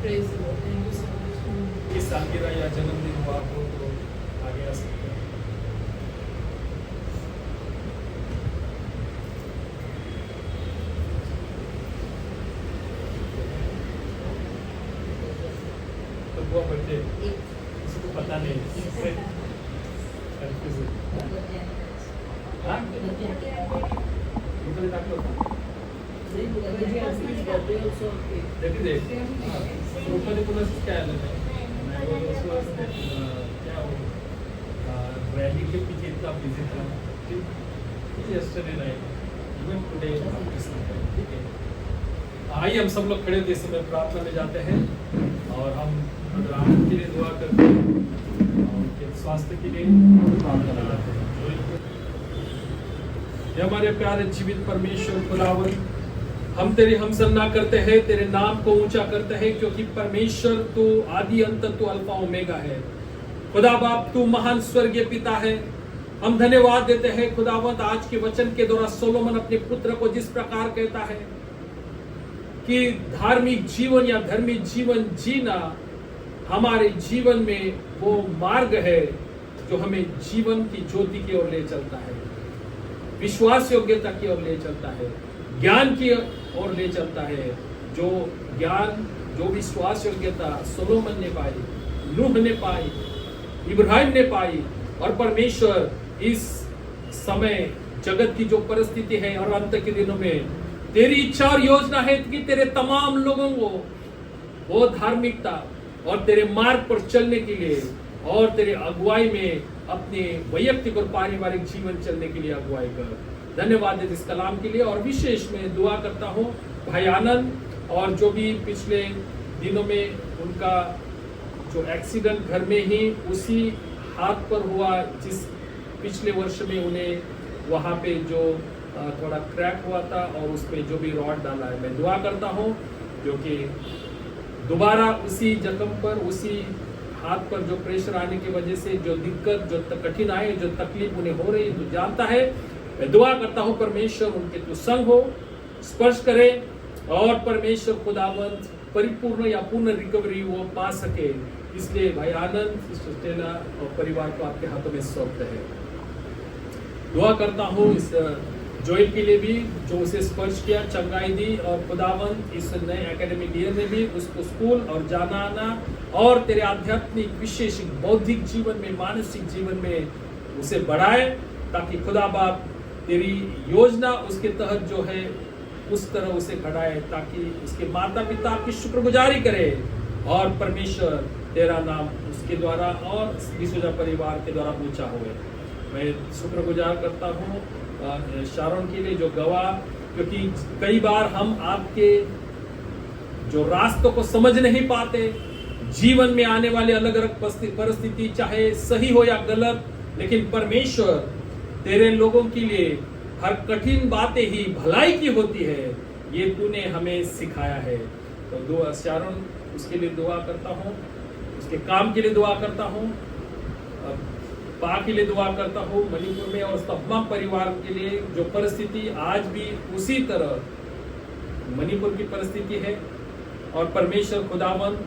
praise the Lord. Thank you so much. इस सालगिरह या जन्मदिन हुआ हो तो आगे आ सकते हैं. तो वो बर्थडे किसी को पता नहीं. हाँ? इकडे टाकलं होतं. देखी दे. ऊपर कोणाचं काय आलं नाही. क्या हो रैली के पीछे इतना बिजी था कि yesterday night even today ठीक है. आइए हम सब लोग खड़े होते समय प्रार्थना में जाते हैं और हम आनंद के लिए दुआ करते हैं और उनके स्वास्थ्य के लिए प्रार्थना करते हैं. ये हमारे प्यारे जीवित परमेश्वर खुदावन, हम तेरी हमसन्ना करते हैं, तेरे नाम को ऊंचा करते हैं क्योंकि परमेश्वर तू आदि अंत, तू अल्फा ओमेगा है. खुदा बाप तू महान स्वर्गीय पिता है. हम धन्यवाद देते हैं खुदावंत आज के वचन के द्वारा सोलोमन अपने पुत्र को जिस प्रकार कहता है कि धार्मिक जीवन या धर्मी जीवन जीना हमारे जीवन में वो मार्ग है जो हमें जीवन की ज्योति की ओर ले चलता है, विश्वास योग्यता की ओर ले चलता है, ज्ञान की ओर ले चलता है. जो ज्ञान, जो विश्वास योग्यता सोलोमन ने पाई, नूह ने पाई, इब्राहिम ने पाई और परमेश्वर इस समय जगत की जो परिस्थिति है और अंत के दिनों में तेरी इच्छा और योजना है कि तेरे तमाम लोगों को वो धार्मिकता और तेरे मार्ग पर चलने के लिए और तेरे अगुवाई में अपने वैयक्तिक और पारिवारिक जीवन चलने के लिए अगुवाई कर. धन्यवाद इस कलाम के लिए और विशेष में दुआ करता हूँ भाई आनंद और जो भी पिछले दिनों में उनका जो एक्सीडेंट घर में ही उसी हाथ पर हुआ जिस पिछले वर्ष में उन्हें वहाँ पे जो थोड़ा क्रैक हुआ था और उस पर जो भी रॉड डाला है, मैं दुआ करता हूँ क्योंकि दोबारा उसी जख्म पर उसी हाथ पर जो प्रेशर आने की वजह से जो दिक्कत, जो कठिनाई, जो तकलीफ उन्हें हो रही तो जानता है. मैं दुआ करता हूँ परमेश्वर उनके तो संग हो, स्पर्श करे और परमेश्वर खुदावंत परिपूर्ण या पूर्ण रिकवरी वो पा सके. इसलिए भाई आनंद, सिस्टर स्टेला और परिवार को आपके हाथों में सौंपते हैं. दुआ करता हूँ इस जोएल के लिए भी जो उसे स्पर्श किया, चंगाई दी और खुदावंत इस नए एकेडमिक ईयर में भी उसको स्कूल और जाना आना और तेरे आध्यात्मिक, विशेष बौद्धिक जीवन में, मानसिक जीवन में उसे बढ़ाए ताकि खुदा बाप तेरी योजना उसके तहत जो है उस तरह उसे बढ़ाए ताकि उसके माता पिता आपकी शुक्रगुजारी करे और परमेश्वर तेरा नाम उसके द्वारा और डिसूजा परिवार के द्वारा ऊंचा होवे. मैं शुक्रगुजार करता हूँ शारोन के लिए जो गवाह, क्योंकि कई बार हम आपके जो रास्तों को समझ नहीं पाते, जीवन में आने वाले अलग अलग परिस्थिति चाहे सही हो या गलत, लेकिन परमेश्वर तेरे लोगों के लिए हर कठिन बातें ही भलाई की होती है, ये तूने हमें सिखाया है। तो दुआ शारोन, उसके लिए दुआ करता हूँ, उसके काम के लिए दुआ करता हूँ, पा के लिए दुआ करता हूँ, मणिपुर में और तमाम परिवार के लिए जो परिस्थिति आज भी उसी तरह मणिपुर की परिस्थिति है। और परमेश्वर खुदावन,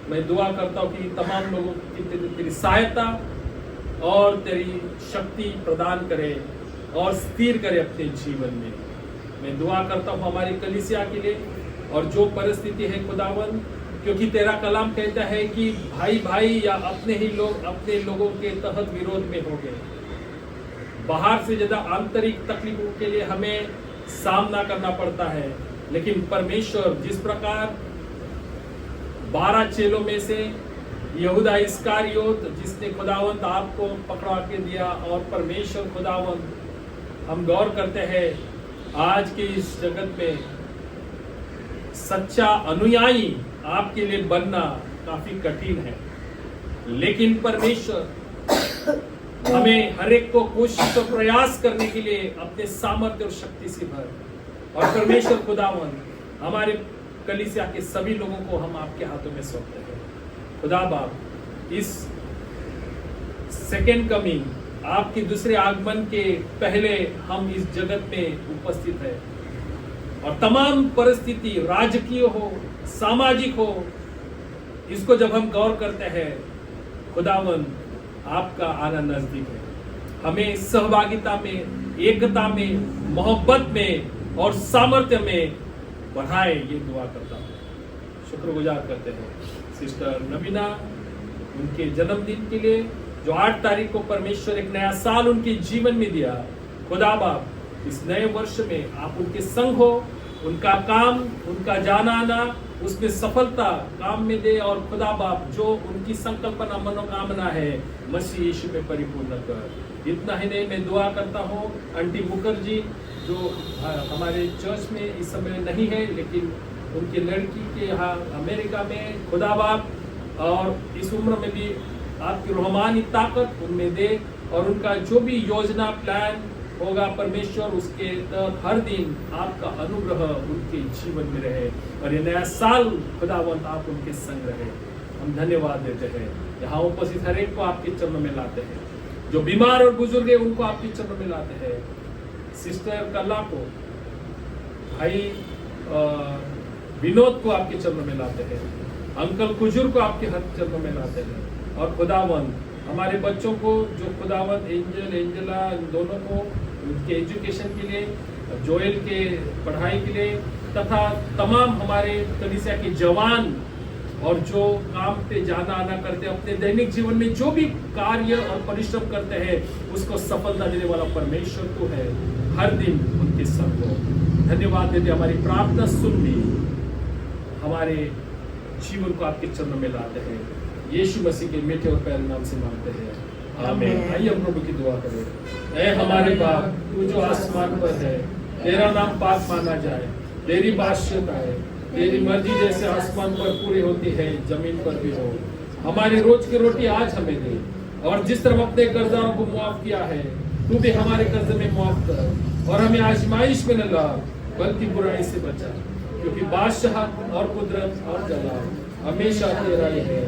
मैं दुआ करता हूँ कि तमाम लोगों की तेरी सहायता और तेरी शक्ति प्रदान करे और स्थिर करे अपने जीवन में। मैं दुआ करता हूँ हमारी कलीसिया के लिए और जो परिस्थिति है खुदावन, क्योंकि तेरा कलाम कहता है कि भाई भाई या अपने ही लोग अपने लोगों के तहत विरोध में हो गए। बाहर से ज्यादा आंतरिक तकलीफों के लिए हमें सामना करना पड़ता है, लेकिन परमेश्वर जिस प्रकार 12 चेलों में से यहूदा इस्कारियोत, जिसने खुदावंत आपको पकड़ा के दिया, और परमेश्वर खुदावंत, हम गौर करते हैं आज के इस जगत में सच्चा अनुयायी आपके लिए बनना काफी कठिन है, लेकिन परमेश्वर हमें हर एक को कोशिश और प्रयास करने के लिए अपने सामर्थ्य और शक्ति से भर। और परमेश्वर खुदावन, हमारे कलीसिया के सभी लोगों को हम आपके हाथों में सौंपते हैं। खुदा बाप, इस सेकेंड कमिंग, आपके दूसरे आगमन के पहले हम इस जगत में उपस्थित है, और तमाम परिस्थिति राजकीय हो, सामाजिक हो, इसको जब हम गौर करते हैं खुदावन, आपका आना नजदीक है। हमें सहभागिता में, एकता में, मोहब्बत में और सामर्थ्य में बढ़ाए, ये दुआ करता हूँ। शुक्रगुजार करते हैं सिस्टर नबीना, उनके जन्मदिन के लिए जो 8 तारीख को परमेश्वर एक नया साल उनके जीवन में दिया। खुदा बाप, इस नए वर्ष में आप उनके संग हो, उनका काम, उनका जाना आना, उसमें सफलता काम में दे, और खुदा बाप जो उनकी संकल्पना मनोकामना है मसीह यीशु में परिपूर्ण कर। इतना ही नहीं, मैं दुआ करता हूँ आंटी मुखर्जी, जो हमारे चर्च में इस समय नहीं है, लेकिन उनकी लड़की के यहाँ अमेरिका में, खुदा बाप, और इस उम्र में भी आपकी रूहानी ताकत उनमें दे, और उनका जो भी योजना प्लान होगा परमेश्वर, उसके तहत हर दिन आपका अनुग्रह उनके जीवन में रहे, और ये नया साल खुदावंत आप उनके संग रहे। हम धन्यवाद देते हैं। यहाँ उपस्थित हर एक को आपके चरणों में लाते हैं, जो बीमार और बुजुर्ग है उनको आपके चरणों में लाते हैं। सिस्टर कल्ला को, भाई विनोद को आपके चरणों में लाते हैं, अंकल कुजुर को आपके हाथ चरणों में लाते हैं, और खुदावंत हमारे बच्चों को, जो खुदावंत एंजल, एंजला, दोनों को उनके एजुकेशन के लिए, जोएल के पढ़ाई के लिए, तथा तमाम हमारे कलीसिया के जवान और जो काम पे जाना आना करते हैं, अपने दैनिक जीवन में जो भी कार्य और परिश्रम करते हैं, उसको सफलता देने वाला परमेश्वर तो है। हर दिन उनके संग हो। धन्यवाद देते, हमारी प्रार्थना सुन ली, हमारे जीवन को आपके चरणों में लाते हैं। यीशु मसीह के मीठे और प्यारे नाम से मांगते हैं, आमीन। आइए हम प्रभु की दुआ करें। ऐ हमारे बाप, तू जो आसमान पर है, तेरा नाम पाक माना जाए, तेरी बादशाहत आए, तेरी मर्जी जैसे आसमान पर पूरी होती है जमीन पर भी हो। हमारी रोज की रोटी आज हमें दे, और जिस तरह अपने कर्जदारों को मुआफ किया है, तू भी हमारे कर्ज में मुआफ कर, और हमें आजमाइश में न ला, बल्कि बुराई से बचा, क्योंकि बादशाह और कुदरत और जलाल हमेशा तेरा ही है,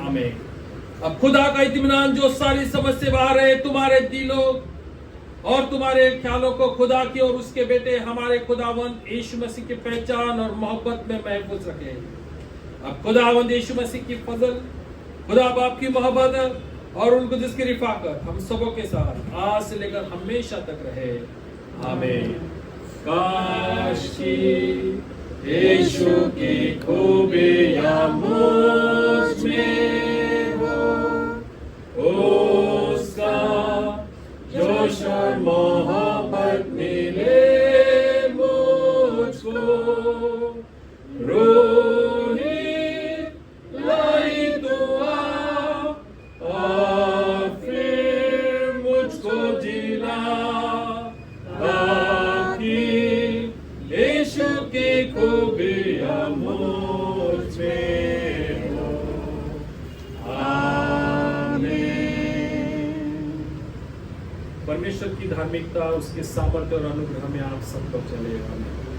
आमीन। अब खुदा का इत्मीनान जो सारी समझ से बाहर है, तुम्हारे दिलों और तुम्हारे ख्यालों को खुदा की और उसके बेटे हमारे खुदावंद यीशु मसीह की पहचान और मोहब्बत में महफूज रखे। अब खुदावंद यीशु मसीह की फजल, खुदा बाप की मोहब्बत और उनको जिसकी रिफाकत हम सबों के साथ आज से लेकर हमेशा तक रहे, आमीन। काश की यीशु की खूबियां मुझ में हो, उसका जोश और मोहब्बत मिले मुझको, रूही लाई दुआ और फिर मुझको जिला, ताकि यीशु की खूबियां मुझ में हो, आमीन। परमेश्वर की धार्मिकता, उसके सामर्थ्य और अनुग्रह में आप सब लोग चले। आमीन।